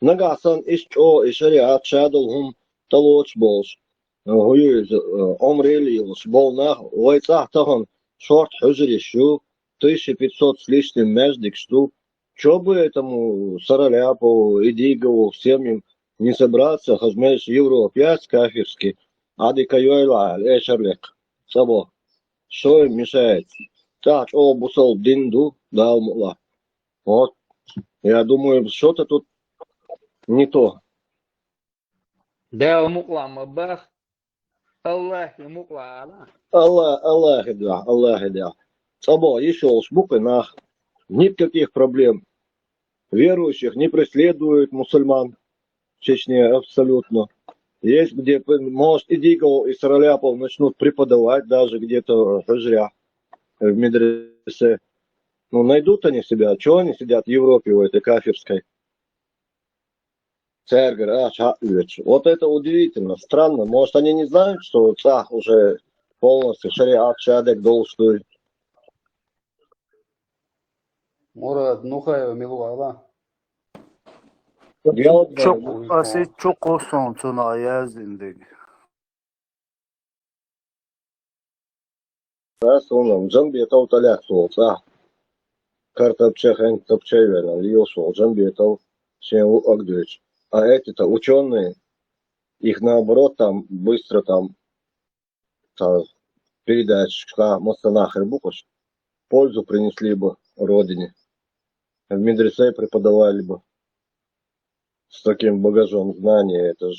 Нагасан ишчо и шариат шадл хум талоч болш. Гуюз омрелилш болнах вайцах тахан шорт хужри шу 1500 с лишним междик штук. Чё бы этому Сараляпу и Дигову всем им не собраться, хазмеш евро 5 кафирский, ади каюайла, эшерлек, сабо. Что им мешает? Так, бусал динду, дал мула. Вот. Я думаю, что-то тут не то.
Да, муклама бах. Аллах и муклала.
Аллах, да. Сабо, еще буквы нах. Никаких проблем. Верующих не преследуют мусульман в Чечне абсолютно. Есть где, может, и Дигов, и Сараляпов начнут преподавать даже где-то в Хажря, в медресе. Ну, найдут они себя. Чего они сидят в Европе, в этой кафирской? Вот это удивительно, странно. Может, они не знают, что цах уже полностью шариат шадек должен.
Мурат Нухаева Милуала.
Я вот
Çok asit çok olsun tuna yazındık.
раз он Джамби это утоляк солца. Карта пчехен топчевена, льё сол Джамби это все агдыч. А эти-то ученые, их наоборот там быстро там передачка Мостанахер Букаш пользу принесли бы родине. В медресе преподавали бы с таким багажом знаний. Это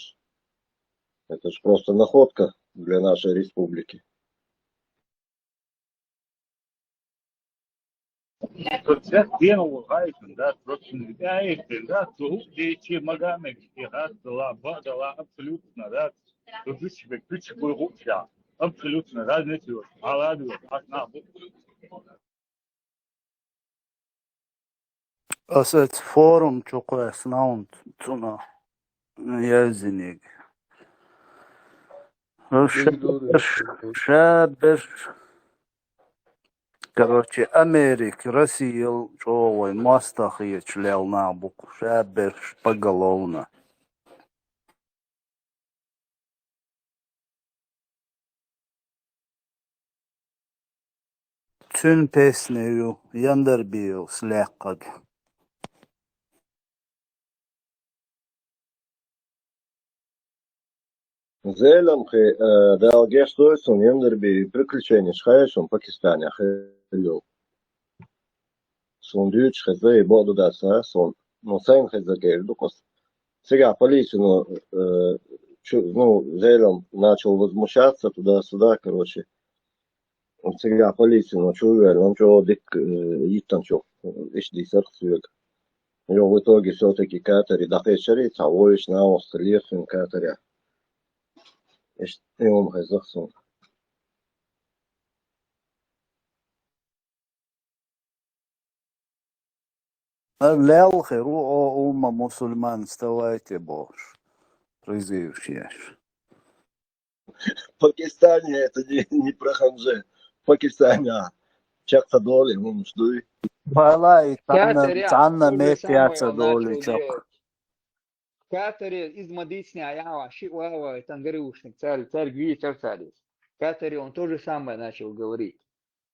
ж просто находка для нашей республики.
Процесс денег гайден, да, точно, да, и да, то дети магами, и да, да, абсолютно, да, то ты себе ключ бургуча, абсолютно, да, не тёт, аладу, акна.
Asit forum çok esnaunt tuna yazındık. Шабер, короче, Америк, Россия, ой, мастах и члял на буку, шабер поголовно. Tün pesneyu, yander biyo, släqqag.
Зелем хе далге что сон емдер би приключения шхаешон Пакистане хелил. Сон дюч хезе боду даса сон. Но сайн хезе гердукос. Сега полиция, Зелем начал возмущаться туда-сюда, короче. Сега полиция, чувер, он чего дик иттанчо, ишди сарцвег. Jo в итоге все-таки катери дахешери, цавоиш на острелефин катеря. يوم هيزخصون
Лял херу о ума мусульман вставайте бош. Призывшияш.
В Пакистане это не про ханже. В Пакистане чак-то доли, ждуй.
Валай,
Катеря
танна
то же
метяца
самое
доли
начал
чак.
делать. Катере из Мадисня Аява, Шиуава, Тангарюшник, царь Гвитер царис. Катере он то же самое начал говорить.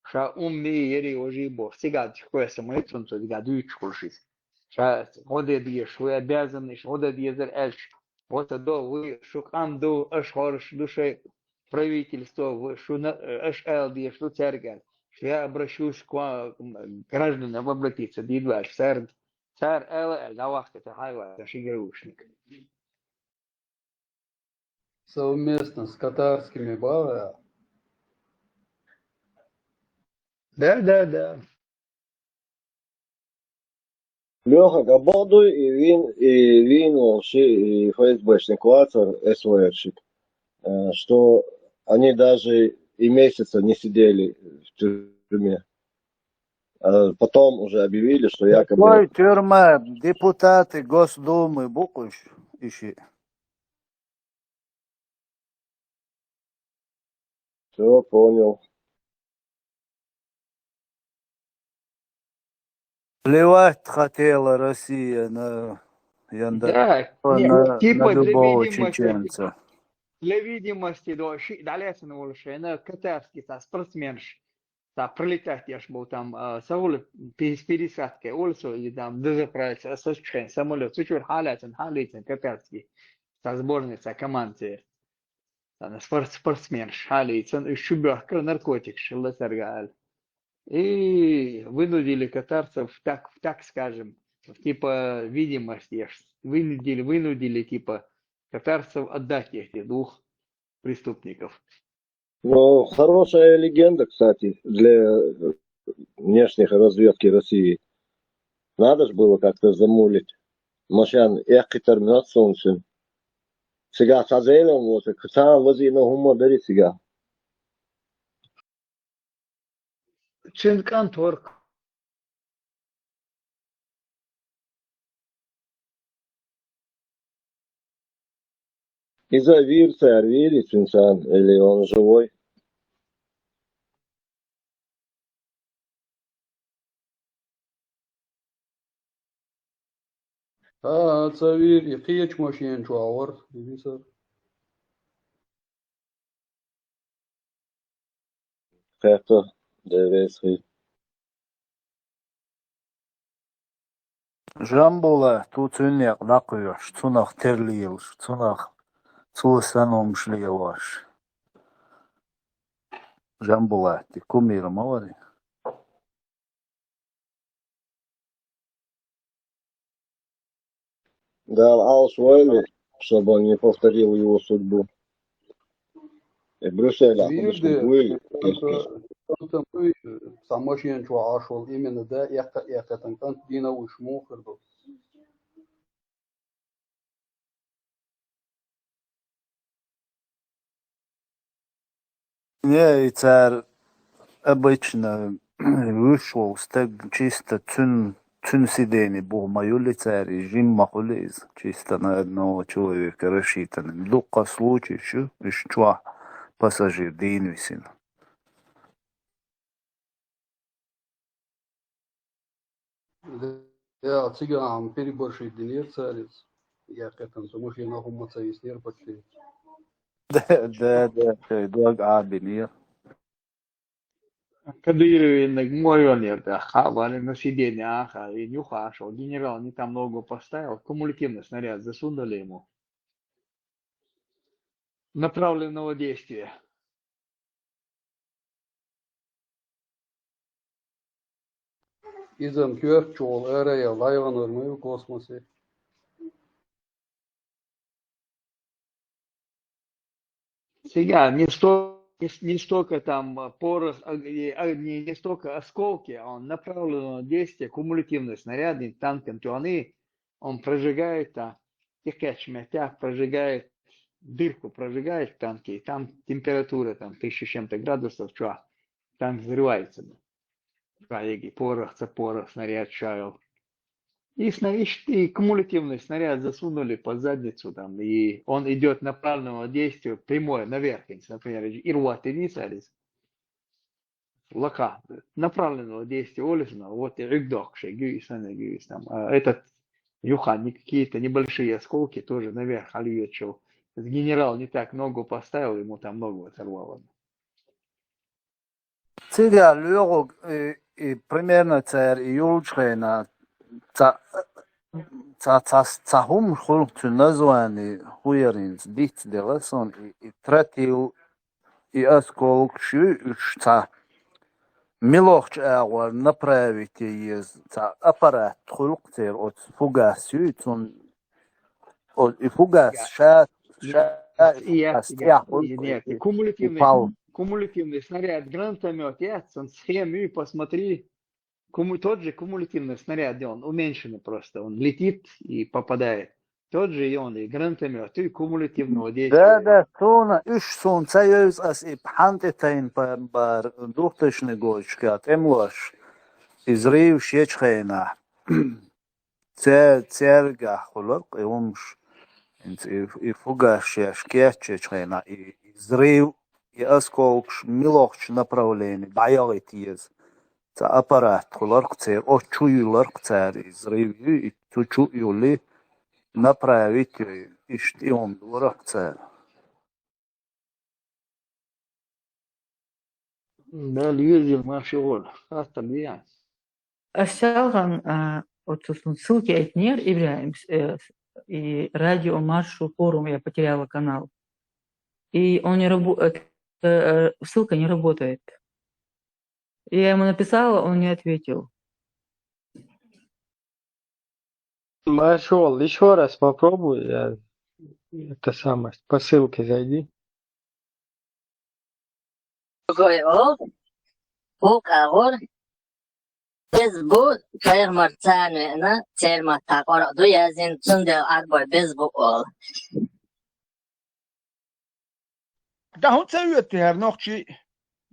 Ша умные ери ожибо. Всегда такое самое солнце, всегда дует шуршись. Ша хода диеш, вы обязаны, хода диезер эльш. Вот до вы шукан до ашхорш душе правительство, вы шуна ашэл диеш, что царган. Я обращусь к гражданам обратиться, дидваш, царь Элла, Гавахта, это хайва, это шигерушник.
Совместно с катарскими бара.
Да.
Леха габоду и вин вообще и ФСБшник Лацар СВРщик, что они даже и месяца не сидели в тюрьме. Потом уже объявили, что якобы...
Ой, тюрьма, депутаты Госдумы, букуш, ищи.
Все, понял.
Плевать хотела Россия на
Да,
на
типа
любого чеченца.
для видимости, далеко уже, на катарский спортсменш, пролетать я ж был там, саули с пересадкой, also, и там дозаправиться, осуществление, самолет, сучур халятен, катарский, со сборной, со командой, спортсменш, халятен, шуберка, наркотик, шилласаргааль. И вынудили катарцев, так скажем, типа видимости, вынудили типа катарцев отдать этих двух преступников.
Ну, хорошая легенда, кстати, для внешней разведки России. Надо же было как-то замулить. Машан, экитер мёцуншин. Сега сазелом вот, сам вози на гумор дарит сега.
Чинкан торг.
Из-за вируса Арвирис инсан, или он живой?
تصوير يقيش ماشين شواور يبيسر
خيقة دريسخي
Жамбула тут униак накуяш, цунах терлиелш, цунах цулсаном шлиелаш. Жамбула, ты кумира мавари.
дал Аусвайле, чтобы он не повторил его судьбу. И Брюссель,
ويبدأ
Брюссель,
أنت ساماشين شو عاشول إيمن ده يقطع تنكنت دينا وشمو خربو
Не, и царь обычно вышел, стег чисто цун сидени был мою лицарь, и жим махулиз, чисто на одного человека рассчитанным. Дука случай, еще пассажир, дин висин.
يا تيجي عم بيري برشي الدنيا تسالس يا قطن سماشين هم تسيسنير بكتير
Да, дуаг абинир.
Кадыры нагмоёнер, да, хавали на сиденье, аха, и нюхашел. Генерал не там ногу поставил, кумулятивный снаряд засунули ему. Направленного действия.
إذا كيف شغل أريا لايغان ورمي كوسموسي
Сега не столько там порох, не столько осколки, а он направленного действия, кумулятивный снаряд, танком тюаны, он прожигает, прожигает, дырку прожигает в танке, и там температура там 1000 с чем-то градусов, танк взрывается. Порох, снаряд шаял. И кумулятивный снаряд засунули под задницу там, и он идет направленного действия прямое наверх, например, ирватинисалис, лака, направленного действия олисна, вот и рюкдок, гюис там, этот юхан, какие-то небольшие осколки тоже наверх альючил. Генерал не так ногу поставил, ему там ногу оторвало.
Сега люрог примерно царь юлчхена цахум хулту названи хуяринс дит деласон и тратил и осколкшу ца милохч агвар направить ез ца аппарат хулктер от фугасю цун от и фугас ша
Кумулятивный снаряд, гранатомет, он схему посмотри, тот же кумулятивный снаряд, он уменьшенный просто, он летит и попадает. Тот же и он, и гранатомет, и кумулятивного действия.
Да, тона, сон цаюз ас и пхантетайн бар духтышный гочкат, эмлош, изрив щечхейна, церга хулок, и умш, и фугаш щечхейна, и изрив, и осколкш, милохч направление, баягит ез. Ца аппарат хулок цер, о чуюлок цер, изрив, и тучу юли, направить и он дурак царь.
Да, ездил машиол, остальные.
Ашалган, вот ссылки Айтнер Ибраим и радио Маршу форум, я потеряла канал. И он не работает, ссылка не работает. Я ему написала, он не ответил.
Маршал, еще раз попробуй, это самое, по ссылке зайди.
Biz bu kayık martsanına çelma takor du yazın tünde arboy biz bu ol.
Da hon tsayut her nochchi.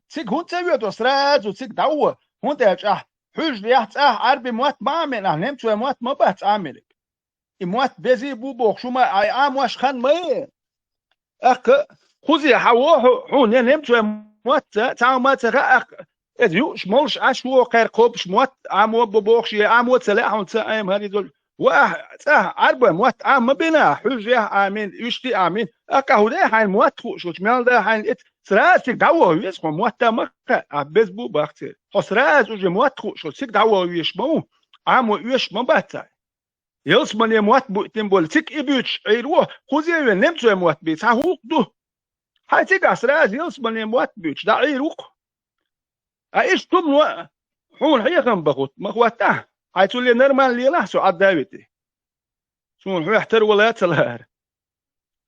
Sig hon tsayut osraz u sig daw. Hon der ah huj yaht ah arbi muat ma men ahnem tu muat ma bat amel. I muat bezi bu bokhshuma ay am wash khan ma. Ak khuzi hawo hon nem tu muat ta ma ta ak. Ez yu shmolsh ashwo khair qob shmuat am wa bokhshi am wa salah hon ta am hadi dol أربع موت ما بينا حجة آمين يشتي آمين أكهودة حين موت شو تمال ده حين سراس دعوة يسمع موت ما عبز بو بختير سراس وجه موت شو سك دعوة يشمو عمو يشمو باتاي يلسمن يموت بو تنبول سك إبيوش عيروه خوزي نمتو يموت بيت هاوك دو هاي تيجا سراس يلسمن يموت بيوش دا عيروك أيش تمنو حون حيخم بخوت مخوته هاي تقول لي نرمال لي لحسو عداوتي سون حو يحتر ولا تلهر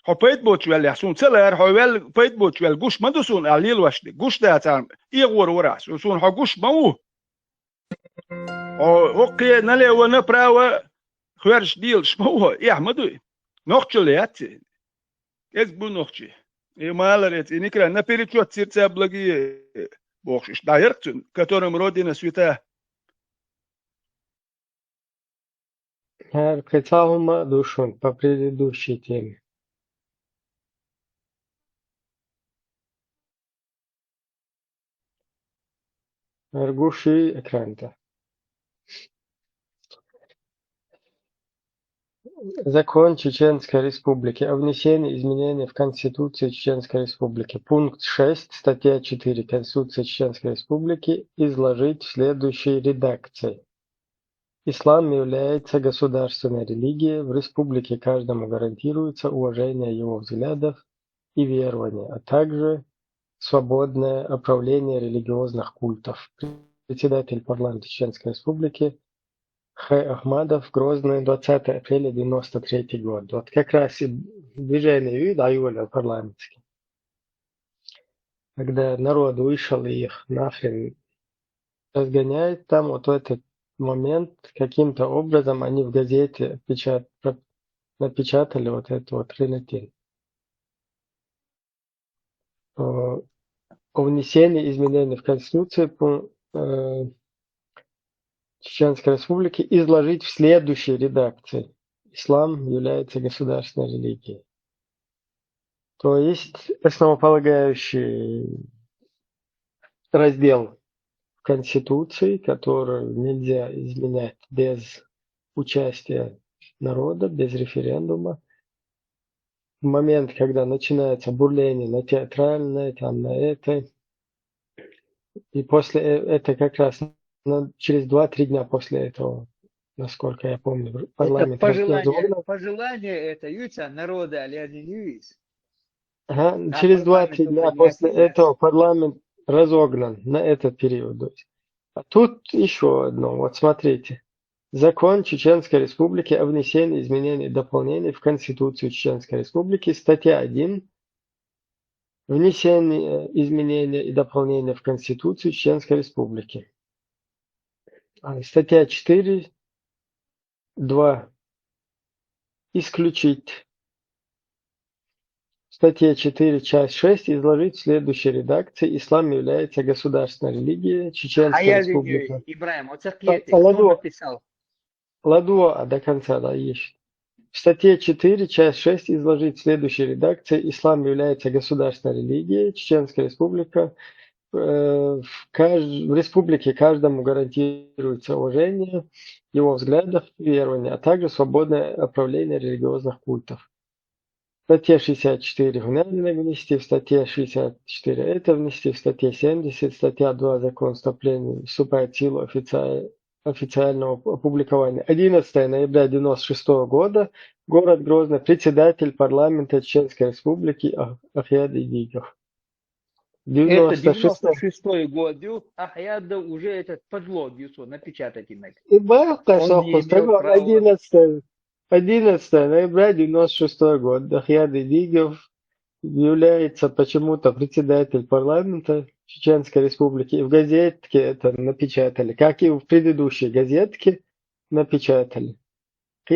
حو بيت بوتش ولا سون تلهر حو ويل بيت بوتش ولا قوش ما دوسون علي الوشدي قوش ده تعلم يغور وراس سون حو قوش مو او اوكي نلي ونبراو خيرش ديل شمو يا مدو نوختليات از بو نوختي и малорет и никра на перечет сердца благие богшиш дайрцун которым родина святая.
Кацаума душон по предыдущей теме. Аргуши экранта. Закон Чеченской Республики о внесении изменений в Конституцию Чеченской Республики. Пункт 6, статья 4 Конституции Чеченской Республики изложить в следующей редакции. Ислам является государственной религией. В республике каждому гарантируется уважение его взглядов и верования, а также свободное управление религиозных культов. Председатель парламента Чеченской Республики Хай Ахмадов, Грозный, 20 апреля 1993 год. Вот как раз и движение Аюля парламентский. Когда народ вышел и их нахрен разгоняет, там вот в этот момент каким-то образом они в газете напечатали вот эту вот рынотень. О внесении изменений в Конституцию Чеченской Республики изложить в следующей редакции. Ислам является государственной религией. То есть основополагающий раздел Конституции, который нельзя изменять без участия народа, без референдума. В момент, когда начинается бурление на театральное, там на это, и после это как раз через 2-3 дня после этого, насколько я помню, парламент...
Это пожелание это юца народа, а не юис.
Ага, через 2-3 дня после этого парламент разогнан на этот период. А тут еще одно. Вот смотрите. Закон Чеченской Республики о внесении изменений и дополнений в Конституцию Чеченской Республики. Статья 1. Внесение изменения и дополнения в Конституцию Чеченской Республики. Статья 4. 2. Исключить. Статья 4, часть 6 изложить в следующей редакции. Ислам является государственной религией Чеченской Республики.
Ибраим, вот кто написал?
Ладуа до конца, да, есть. В статье 4, часть 6 изложить в следующей редакции. Ислам является государственной религией Чеченской Республики. В республике каждому гарантируется уважение его взглядов и верования, а также свободное управление религиозных культов. Статья 64 внести, в статье 64 это внести, в статье 70, статья 2 закон вступления вступает в силу официального опубликования. 11 ноября 1996 года, город Грозный, председатель парламента Чеченской Республики Ахьяд Идигов.
Это 96-й год, Ахьяда уже этот подлог напечатать иногда.
И был, конечно, 11 ноября 1996 год. Ахьяд Идигов является почему-то председатель парламента Чеченской Республики. И в газетке это напечатали, как и в предыдущей газетке напечатали. И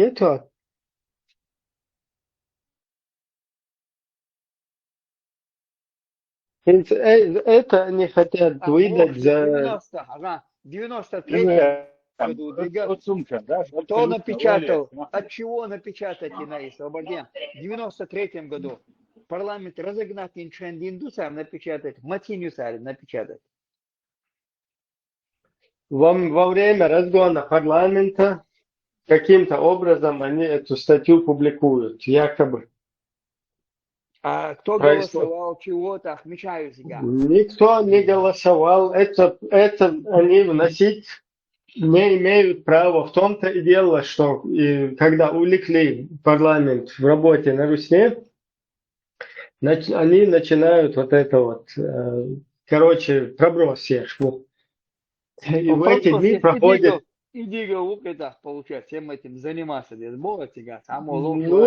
это они хотят выдать за...
93 Кто напечатал? От чего напечатать на Слободе? В 93 году парламент разогнать индусар напечатать, матинюсар напечатать.
Во время разгона парламента каким-то образом они эту статью публикуют, якобы.
А кто
Происходит.
голосовал, чего-то, отмечаю себя.
Никто не голосовал, это они вносить не имеют права. В том-то и дело, что когда увлекли парламент в работе на Русне, они начинают вот это вот, короче, проброс всех. И в эти дни проходит...
Иди в это, получается, всем этим заниматься, без Бога тебя, самого
Ну,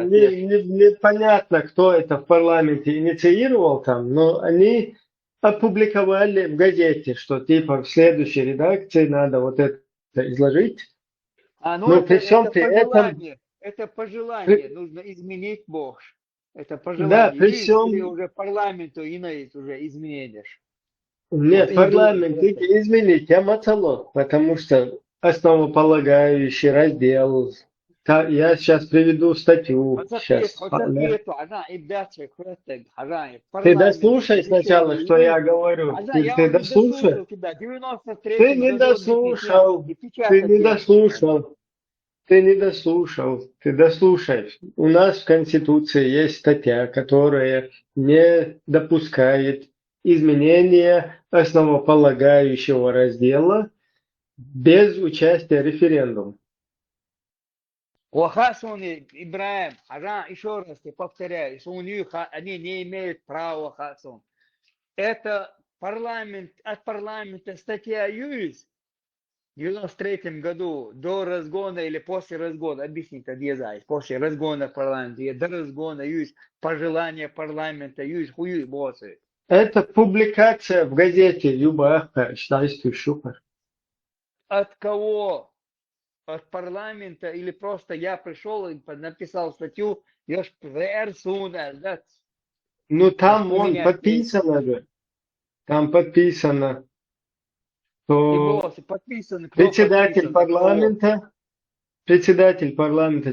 непонятно, кто это в парламенте инициировал там, но они опубликовали в газете, что типа в следующей редакции надо вот это изложить.
Но
при всем при этом...
Это пожелание, нужно изменить Бог. Это пожелание.
Да, при всем...
Или уже парламенту иноид уже изменишь.
Нет,
вот
парламент изменить ямацало, потому что основополагающий раздел. Я сейчас приведу статью. Сейчас. Ты дослушай сначала, что я говорю. Ты дослушай. Ты не дослушал. Ты не дослушал. Ты не дослушал. Ты дослушай. У нас в Конституции есть статья, которая не допускает изменения основополагающего раздела без участия референдума.
Хасуни, Ибраим, еще раз я повторяю, что у них они не имеют права, Хасун. Это парламент, от парламента статья ЮИС в 93 году до разгона или после разгона, объясните, после разгона парламента, до разгона ЮИС, пожелание парламента ЮИС, хуй боссы.
Это публикация в газете Юба Шупер.
От кого? От парламента или просто я пришел и написал статью,
Ну там он подписано же. Там подписано, что председатель парламента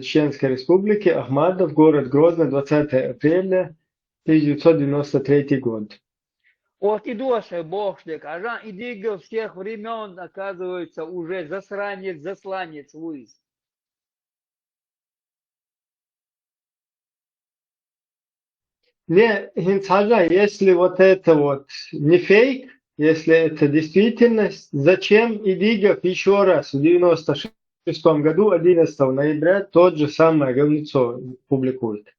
Чеченской Республики Ахмадов, город Грозный, 20 апреля 1993 год.
Вот и душа богшник, Идиго всех времен, оказывается, уже засланец Луис.
Не, если вот это вот не фейк, если это действительность, зачем Идигов еще раз в 96 году, 11 ноября, тот же самое говнецо публикует?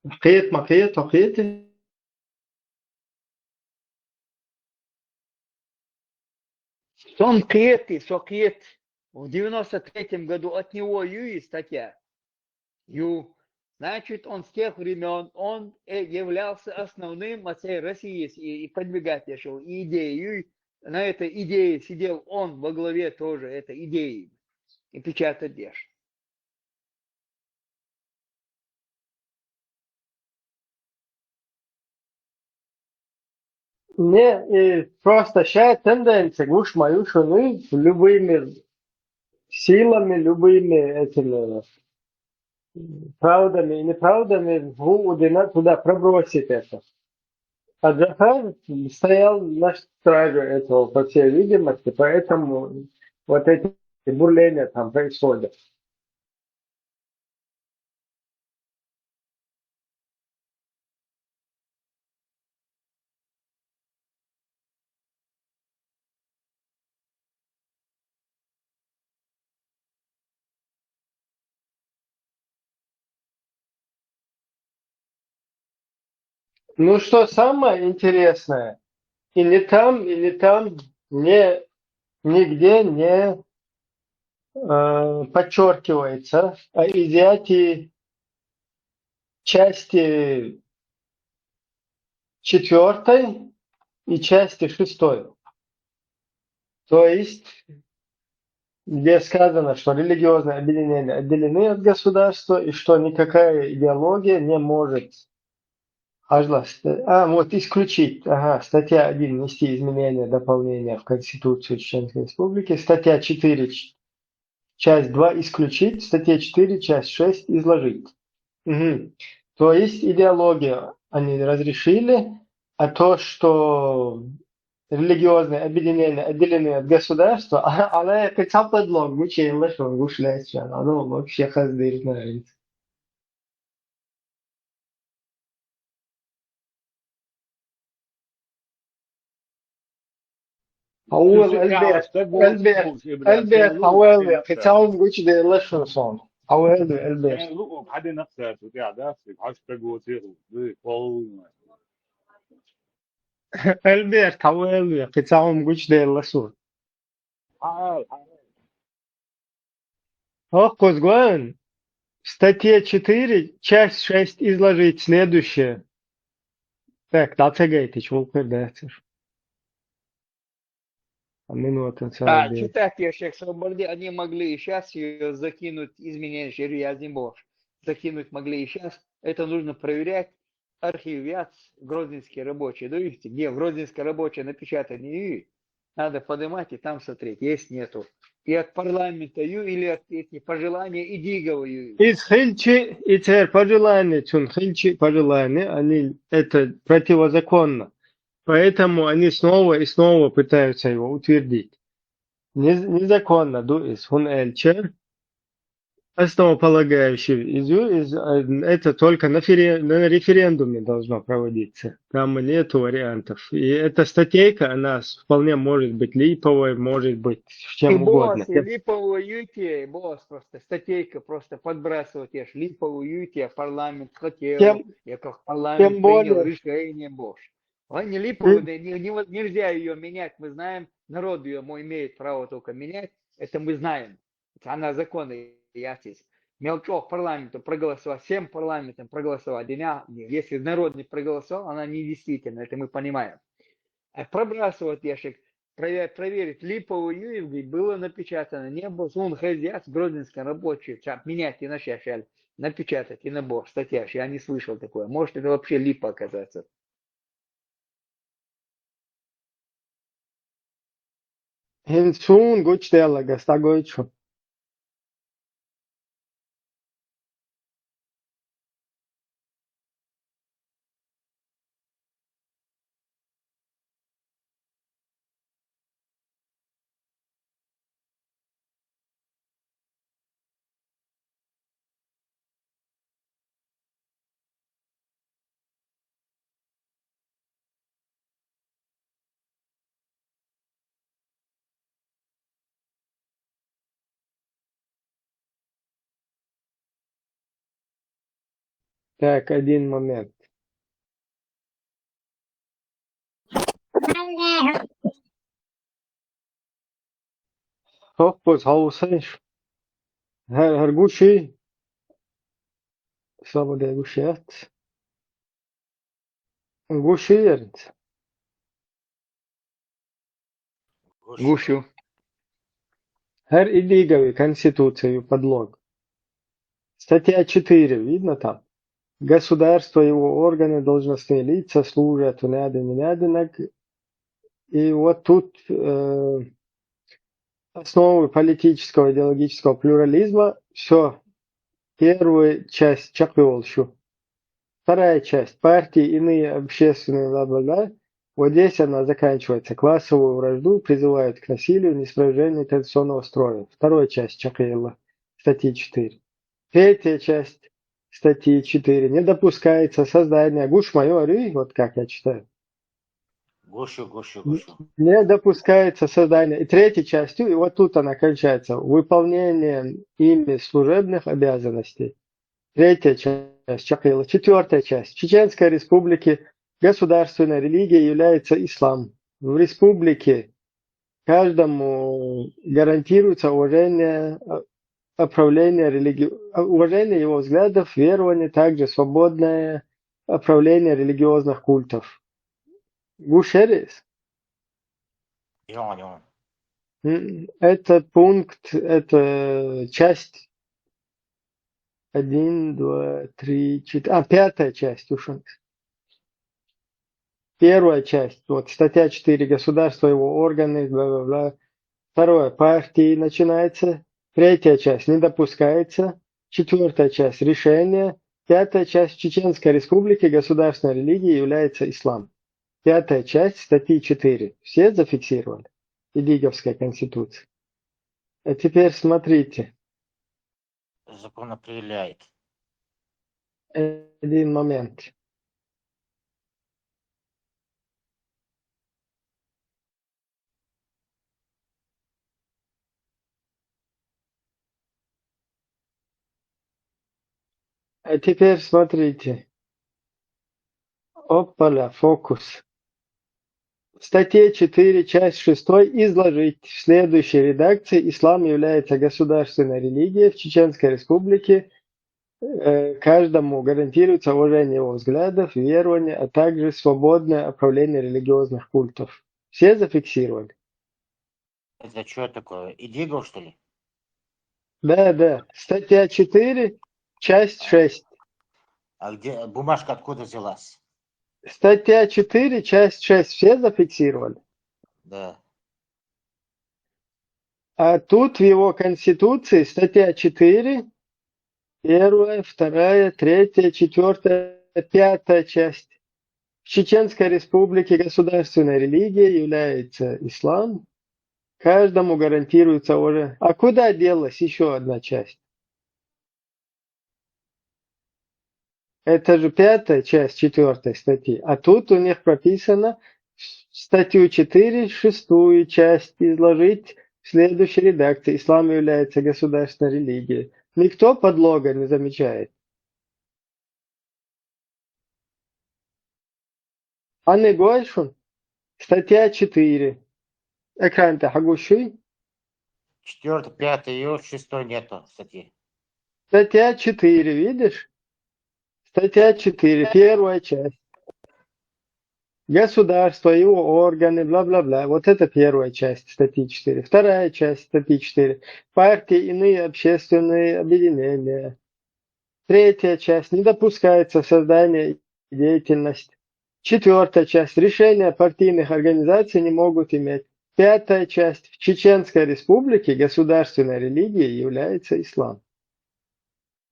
Макет.
Сокет. В 93 году от него Юи статья. Значит, он с тех времен, он являлся основным от всей России и продвигателем идеи. На этой идее сидел он во главе тоже этой идеи. И печатать дешь.
Не, просто сейчас тенденция, гуш мою, что мы любыми силами, любыми этими правдами и неправдами туда пробросить это. А Джахар стоял на страже этого, по всей видимости, поэтому вот эти бурления там происходят. Ну что самое интересное, и ни там, нигде не подчеркивается о изъятии части 4 и части 6. То есть, где сказано, что религиозные объединения отделены от государства и что никакая идеология не может исключить. Статья 1. Внести изменения, дополнения в Конституцию Чеченской Республики. Статья 4. Часть 2. Исключить. Статья 4. Часть 6. Изложить. То есть идеологию они разрешили, а то, что религиозные объединения отделены от государства, але хотя подлог, учил, что гушляется, оно вообще каждый знает. أول ألبيت حوالي قطعهم قوش دي لشون صون حوالي ألبيت ألبيت حوالي قطعهم قوش دي لشون Охуз Гуэн, статья 4, часть 6 изложить следующее. Так, дацагайтич, волкардацер. Минута целая.
Читать я шех свободы, они могли и сейчас ее закинуть, изменения шариат закинуть могли и сейчас. Это нужно проверять. Архив ЯЦ, Грозненский рабочий. Да видите, где в Грозненской рабочей напечатание, надо поднимать и там смотреть, есть нету. И от парламента или от эти пожелания и диговую.
Из хильчи и теперь пожелания, пожелания, они это противозаконно. Поэтому они снова и снова пытаются его утвердить. Незаконно, он эльчер, основополагающий, это только на референдуме должно проводиться. Там нет вариантов. И эта статейка, она вполне может быть липовой, может быть чем угодно.
Липовую юте, просто статейка просто подбрасывать, я ж липовую юте, парламент хотел, я как парламент принял решение, не липовую, нельзя ее менять, мы знаем, народ ее имеет право только менять, это мы знаем. Она законная. Мелчок парламенту проголосовал, всем парламентам проголосовал. Если народ не проголосовал, она недействительна, это мы понимаем. А пробрасывать ящик, проверить липовую юевгу было напечатано, не было, он хозяин, Грозненский рабочий, менять и начать, напечатать и набор, статья, я не слышал такое. Может это вообще липа оказаться.
Hinzun gut stellen, sta goicho. Так, один момент. Hoppas hausens. Her gushi. Sabada gushiat. Гушиерт.
Гушу.
Хер идиговый Конституцию подлог. Статья 4, видно там? Государство, его органы, должностные лица служат в и вот тут основы политического идеологического плюрализма, все, первая часть чаквелшу. Вторая часть партии, иные общественные бла-бла-бла. Вот здесь она заканчивается. Классовую вражду призывают к насилию, неспровержению традиционного строя. Вторая часть Чаквелла, статьи 4. Третья часть статьи 4. Не допускается создание гуш-майори, вот как я читаю.
Гушу.
Не допускается создание. И третьей частью, и вот тут она кончается, выполнение ими служебных обязанностей. Третья часть Чаквелла. Четвертая часть. В Чеченской республике государственной религией является ислам. В республике каждому гарантируется уважение уважение его взглядов, верований, также свободное управление религиозных культов. Гушерис. Этот пункт, это часть 1, 2, 3, 4, пятая часть ушел. Первая часть, вот статья 4, государство, его органы, бла-бла-бла. Второе, партии начинается. Третья часть, не допускается. Четвертая часть, решение. Пятая часть, в Чеченской республике государственной религией является ислам. 5 часть статьи 4. Все зафиксировали? Лиговской конституции. А теперь смотрите.
Закон определяет.
Один момент. А теперь смотрите. Опаля, фокус. В статье 4, часть 6 изложить в следующей редакции: ислам является государственной религией в Чеченской Республике. Каждому гарантируется уважение его взглядов, верования, а также свободное управление религиозных культов. Все зафиксировали?
Это что такое? Идигл, что ли?
Да. Статья 4, часть 6.
А где бумажка откуда взялась?
Статья 4, часть 6. Все зафиксировали?
Да.
А тут в его конституции статья 4, 1, 2, 3, 4, 5 часть. В Чеченской Республике государственной религией является ислам. Каждому гарантируется уже. А куда делась еще одна часть? Это же 5 часть 4 статьи. А тут у них прописано статью 4, 6 часть изложить в следующей редакции. Ислам является государственной религией. Никто подлога не замечает. А не гойшун? Статья 4. Экран-то хагуши?
4, 5 и 6 нету статьи.
Статья 4, видишь? Статья 4, 1 часть. Государство, его органы, бла-бла-бла. Вот это 1 часть статьи 4. 2 часть статьи 4. Партии, иные общественные объединения. 3 часть. Не допускается создание и деятельность. 4 часть. Решения партийных организаций не могут иметь. 5 часть. В Чеченской Республике государственной религией является ислам.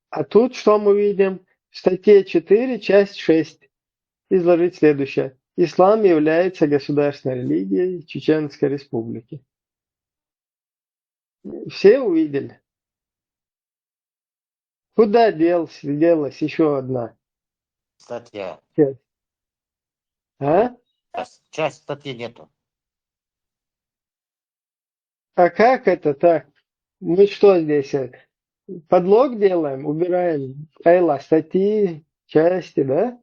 А тут что мы видим? В статье 4, часть 6. Изложить следующее. Ислам является государственной религией Чеченской Республики. Все увидели? Куда делась еще одна
Статья.
часть? А?
Часть статьи нету.
А как это так? Мы что здесь? Подлог делаем? Убираем статьи, части, да?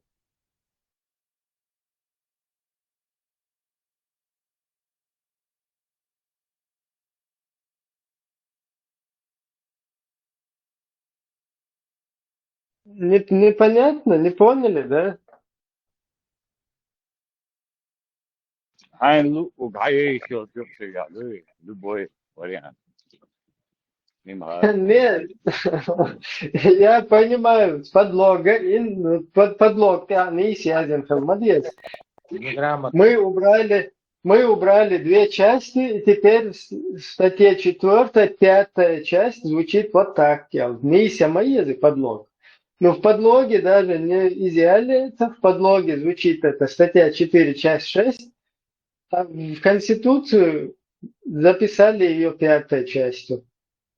Непонятно? Не поняли, да?
еще любой вариант.
Нет, я понимаю, подлога, подлог, не связан, молодец. Мы убрали 2 части, и теперь в статье 4, 5 часть звучит вот так. Не язык подлог. Но в подлоге даже не изъявляется, в подлоге звучит это статья 4, часть 6, а в Конституцию записали ее 5 частью.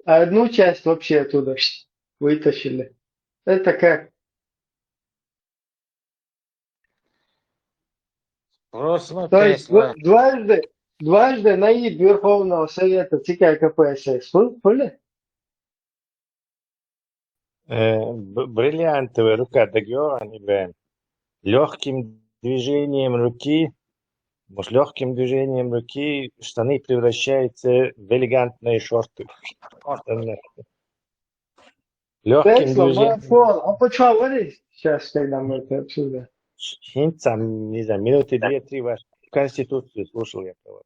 А одну часть вообще оттуда вытащили. Это как? То есть дважды наиб Верховного Совета ЦК КПСС. Были?
Бриллиантовая рука Дагеоран, Ибраим. Легким движением руки штаны превращаются в элегантные шорты. Легким движением.
А почему говоришь сейчас, когда мы это обсуждаем?
Не знаю, минуты 2-3 вашу Конституцию слушал я про вас.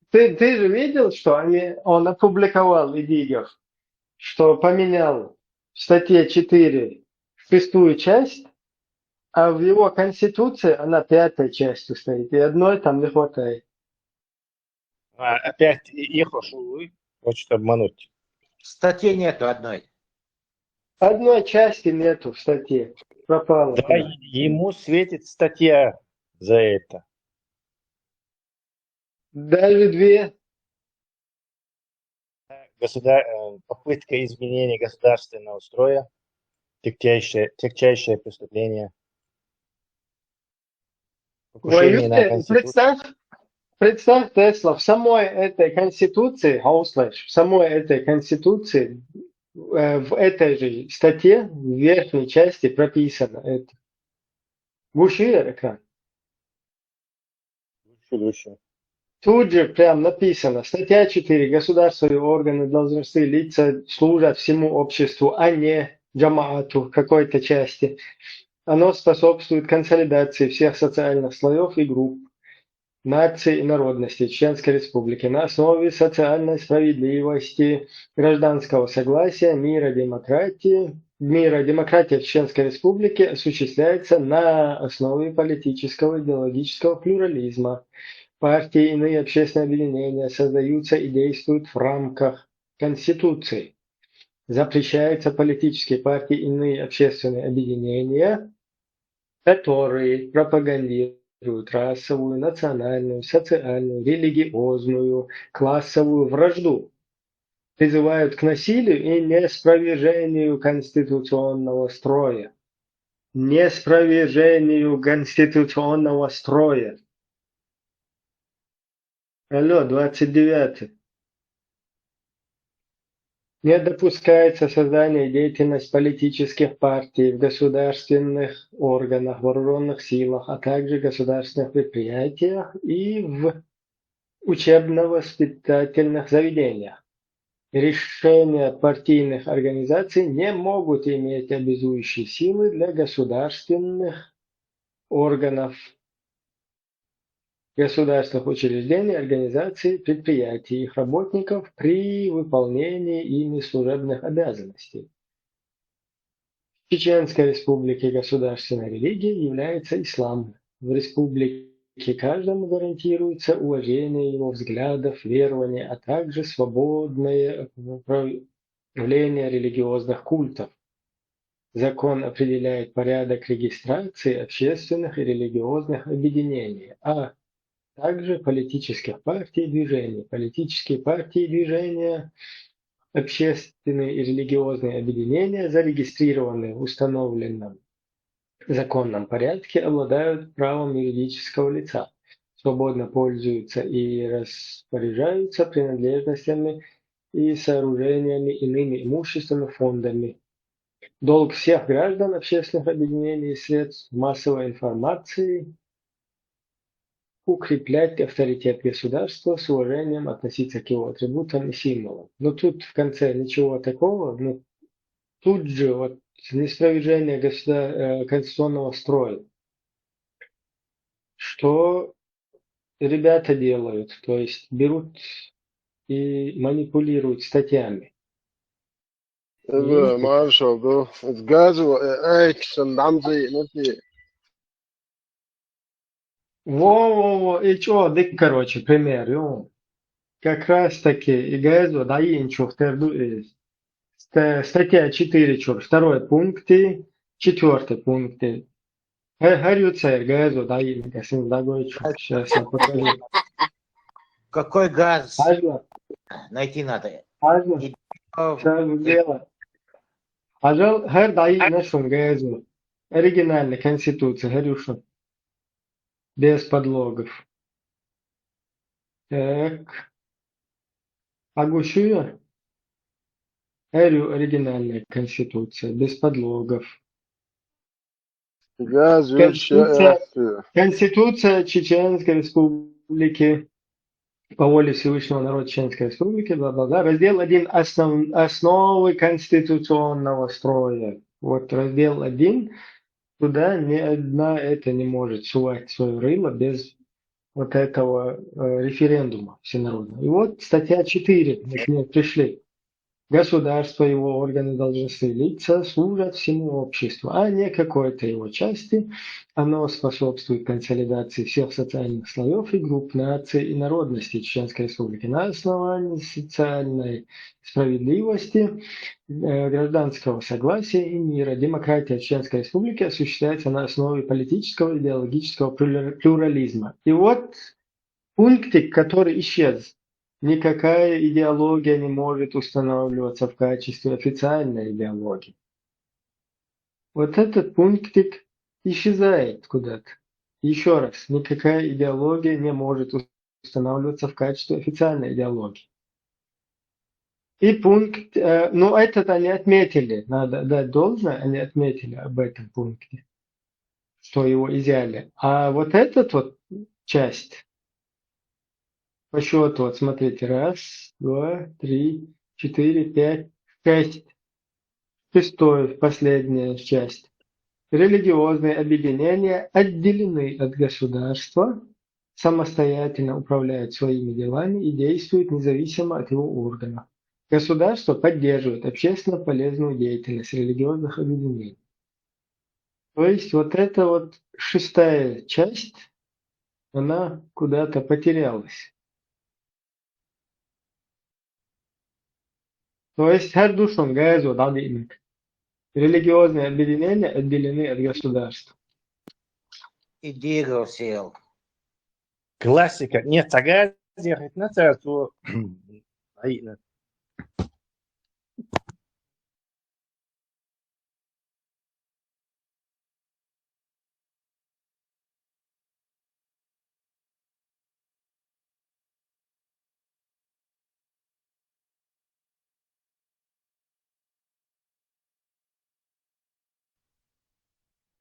Ты же видел, что он опубликовал видео, что поменял в статье 4 6 часть, а в его Конституции она 5 частью стоит, и одной там не хватает.
Опять Ехошулы хочет обмануть.
В статье нету одной.
Одной части нету в статье. Пропало.
Да, ему светит статья за это.
Даже две.
Попытка изменения государственного строя, тягчайшее преступление, покушение на
Воюет,
Конституцию.
представь, Тесла, в самой этой конституции, в самой этой конституции, в этой же статье, в верхней части прописано это. Будешь видеть экран?
Лучше.
Тут же прям написано, статья 4, государственные органы, должностные лица служат всему обществу, а не джамаату какой-то части. Оно способствует консолидации всех социальных слоев и групп, наций и народностей членской республики на основе социальной справедливости, гражданского согласия, мира, демократии. Демократия в членской республике осуществляется на основе политического идеологического плюрализма. Партии и иные общественные объединения создаются и действуют в рамках Конституции. Запрещаются политические партии и иные общественные объединения, которые пропагандируют расовую, национальную, социальную, религиозную, классовую вражду, призывают к насилию и неспровержению конституционного строя. Неспровержению конституционного строя. Алло, 29. Не допускается создание и деятельность политических партий в государственных органах, вооруженных силах, а также государственных предприятиях и в учебно-воспитательных заведениях. Решения партийных организаций не могут иметь обязующей силы для государственных органов, государственных учреждений, организаций, предприятий, их работников при выполнении ими служебных обязанностей. В Чеченской республике государственной религией является ислам. В республике каждому гарантируется уважение его взглядов, верований, а также свободное проявление религиозных культов. Закон определяет порядок регистрации общественных и религиозных объединений, а также политических партий и движений. Политические партии и движения, общественные и религиозные объединения, зарегистрированные в установленном законном порядке, обладают правом юридического лица, свободно пользуются и распоряжаются принадлежностями и сооружениями, иными имущественными фондами. Долг всех граждан общественных объединений и средств массовой информации – укреплять авторитет государства, с уважением относиться к его атрибутам и символам. Но тут в конце ничего такого, но тут же вот неспровержение конституционного строя. Что ребята делают? То есть берут и манипулируют статьями.
ما اعرفش والله اتجازوا اكشن عمزي نتي
Во-во-во, и чё, дык, короче, пример, как раз таки, и газу, да, и ничего, статья 4, второй пункт, четвертый пункт. Говорю, царь, газу, да, и сейчас я покажу.
Какой газ?
Ажла,
Найти надо.
ажла, сейчас дело. Ажал, гар, да, и нашел газу. Оригинальная конституция, говорю, что без подлогов. Так. Агушия. Говорю, оригинальная конституция, без подлогов. Конституция Чеченской Республики по воле Всевышнего народа Чеченской Республики, бла-бла-бла. Раздел 1. Основы конституционного строя. Вот раздел 1. Туда ни одна это не может сувать свое рыло без вот этого референдума всенародного. И вот статья 4, мы к ней пришли. Государство, его органы, должностные лица служат всему обществу, а не какой-то его части. Оно способствует консолидации всех социальных слоев и групп наций и народностей Чеченской Республики на основании социальной справедливости, гражданского согласия и мира. Демократия Чеченской Республики осуществляется на основе политического и идеологического плюрализма. И вот пунктик, который исчез. Никакая идеология не может устанавливаться в качестве официальной идеологии. Вот этот пунктик исчезает куда-то. Еще раз, никакая идеология не может устанавливаться в качестве официальной идеологии. И пункт, ну этот они отметили, надо дать должное, они отметили об этом пункте, что его изъяли. А вот этот вот часть, по счету, вот смотрите, 1, 2, 3, 4, 5, 6. Шестой, последняя часть. Религиозные объединения отделены от государства, самостоятельно управляют своими делами и действуют независимо от его органов. Государство поддерживает общественно полезную деятельность религиозных объединений. То есть вот эта вот шестая часть, она куда-то потерялась. То есть хардушон газу дадимик. Религиозные объединения отделены от государства.
Иди сел.
Классика. Нет, tagad ехать на царство.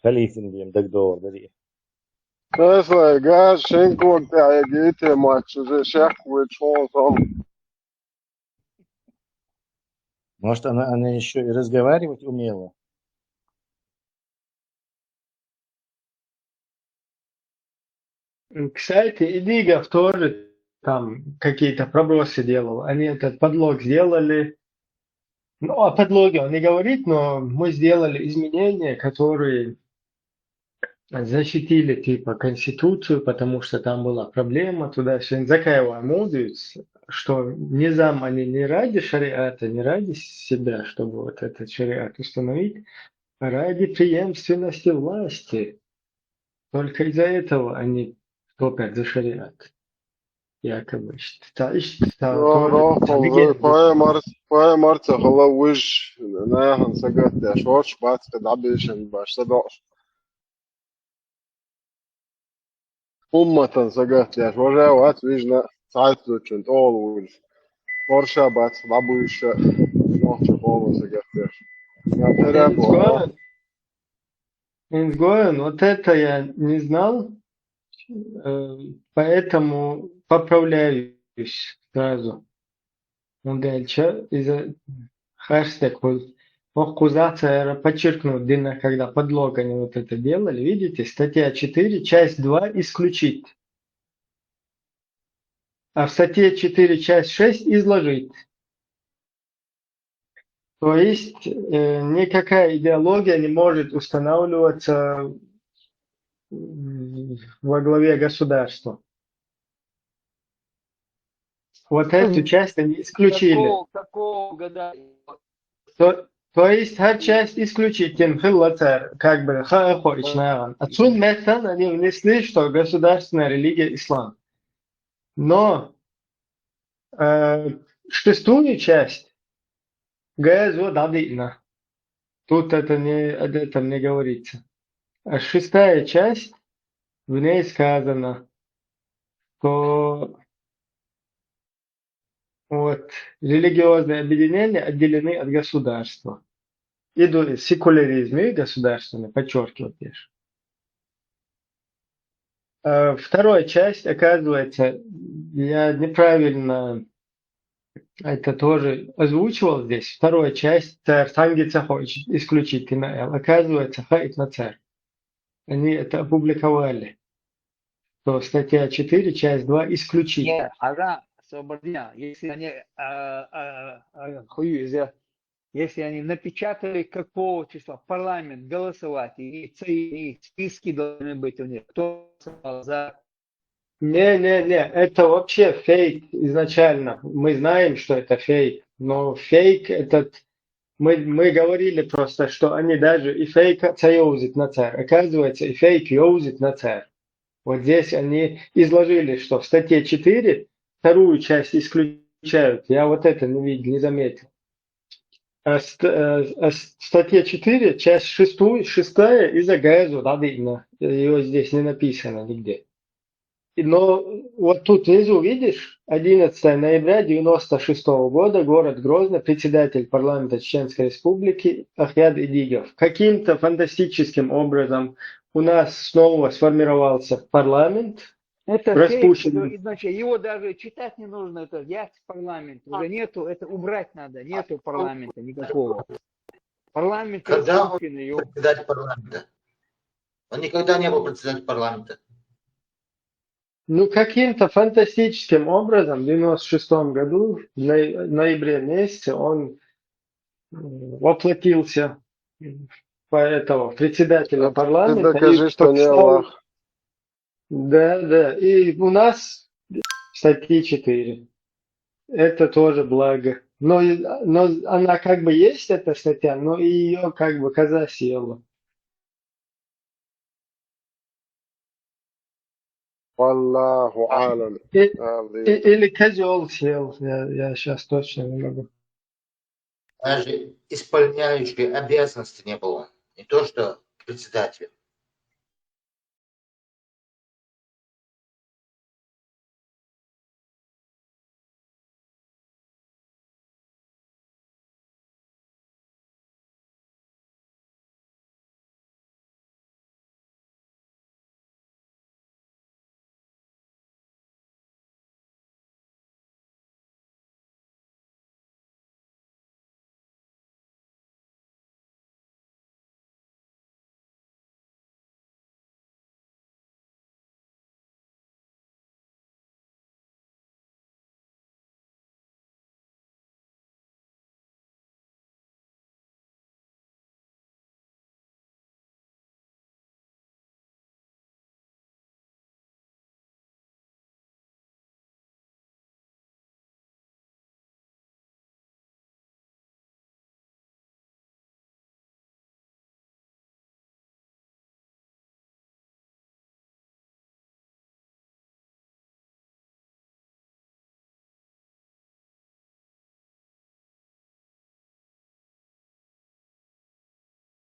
خليفين بيم دكتور دري.
Tesla, gaz, Schenko, der GT-матч, Шах, Вичон,
Может, она еще и разговаривать умела?
Кстати, и Дигов тоже там какие-то пробросы делал. Они этот подлог сделали. Ну, о подлоге он не говорит, но мы сделали изменения, которые защитили типа Конституцию, потому что там была проблема туда все Закаева мудуют, что низам они не ради шариата, не ради себя, чтобы вот этот шариат установить, а ради преемственности власти. Только из-за этого они топят за шариат. Якобы.
Пая Марца, Халауиш, Нахан Сагат, Шорш, Батска, Дабишин, Баштадош. Умматан Сагат, Шоржават, Вижна, Цайтлучен, Олуиш. Шорша, Бат, Дабуиша, Нохча, Олу Сагат.
Инсгоен, вот это я не знал, поэтому поправляюсь сразу. Он дальше из-за хэштег Охкузация подчеркнут, когда подлог они вот это делали, видите, статья 4, часть 2 исключить. А в статье 4, часть 6 изложить. То есть никакая идеология не может устанавливаться во главе государства. Вот эту часть они исключили.
Какого года?
То есть часть исключить, как бы отсюда метан они внесли, что государственная религия ислам. Но шестую часть Газу дадина. Тут это не, об этом не говорится. А шестая часть, в ней сказано, что вот, религиозные объединения отделены от государства. Идут секуляризм и государственный, подчеркиваю лишь. Вторая часть, оказывается, я неправильно это тоже озвучивал здесь. Вторая часть, царь Сангица хочет исключительно Л. Оказывается, хаит на царь. Они это опубликовали. То статья 4, часть 2 исключить.
Нет, ага, освобождения, если они если они напечатали какого числа парламент голосовать, и списки должны быть у них, кто голосовал за.
Не, это вообще фейк изначально. Мы знаем, что это фейк, но фейк этот, мы говорили просто, что они даже и фейк союзят на царь. Оказывается, и фейк юзит на царь. Вот здесь они изложили, что в статье 4 вторую часть исключают. Я вот это не видел, не заметил. А в статье 4, часть 6 из-за газу, да, видно. Ее здесь не написано нигде. Но вот тут внизу видишь, 11 ноября 1996 года, город Грозный, председатель парламента Чеченской Республики Ахьяд Идигов. Каким-то фантастическим образом у нас снова сформировался парламент.
Это
распущенный.
фейк, значит, его даже читать не нужно, это есть парламент, уже нету, это убрать надо, нету парламента никакого. Парламент
Когда он
распущенный,
председатель парламента? Он никогда не был председателем парламента.
Ну, каким-то фантастическим образом в 1996 году, в ноябре месяце, он воплотился по этого председателя парламента.
Ты докажи, что не Аллах.
Да. И у нас статьи 4. Это тоже благо. Но она как бы есть, эта статья, но ее как бы коза съела.
Валлаху алям.
Или козел съел. Я сейчас точно не могу.
Даже исполняющий обязанности не было. Не то, что председатель.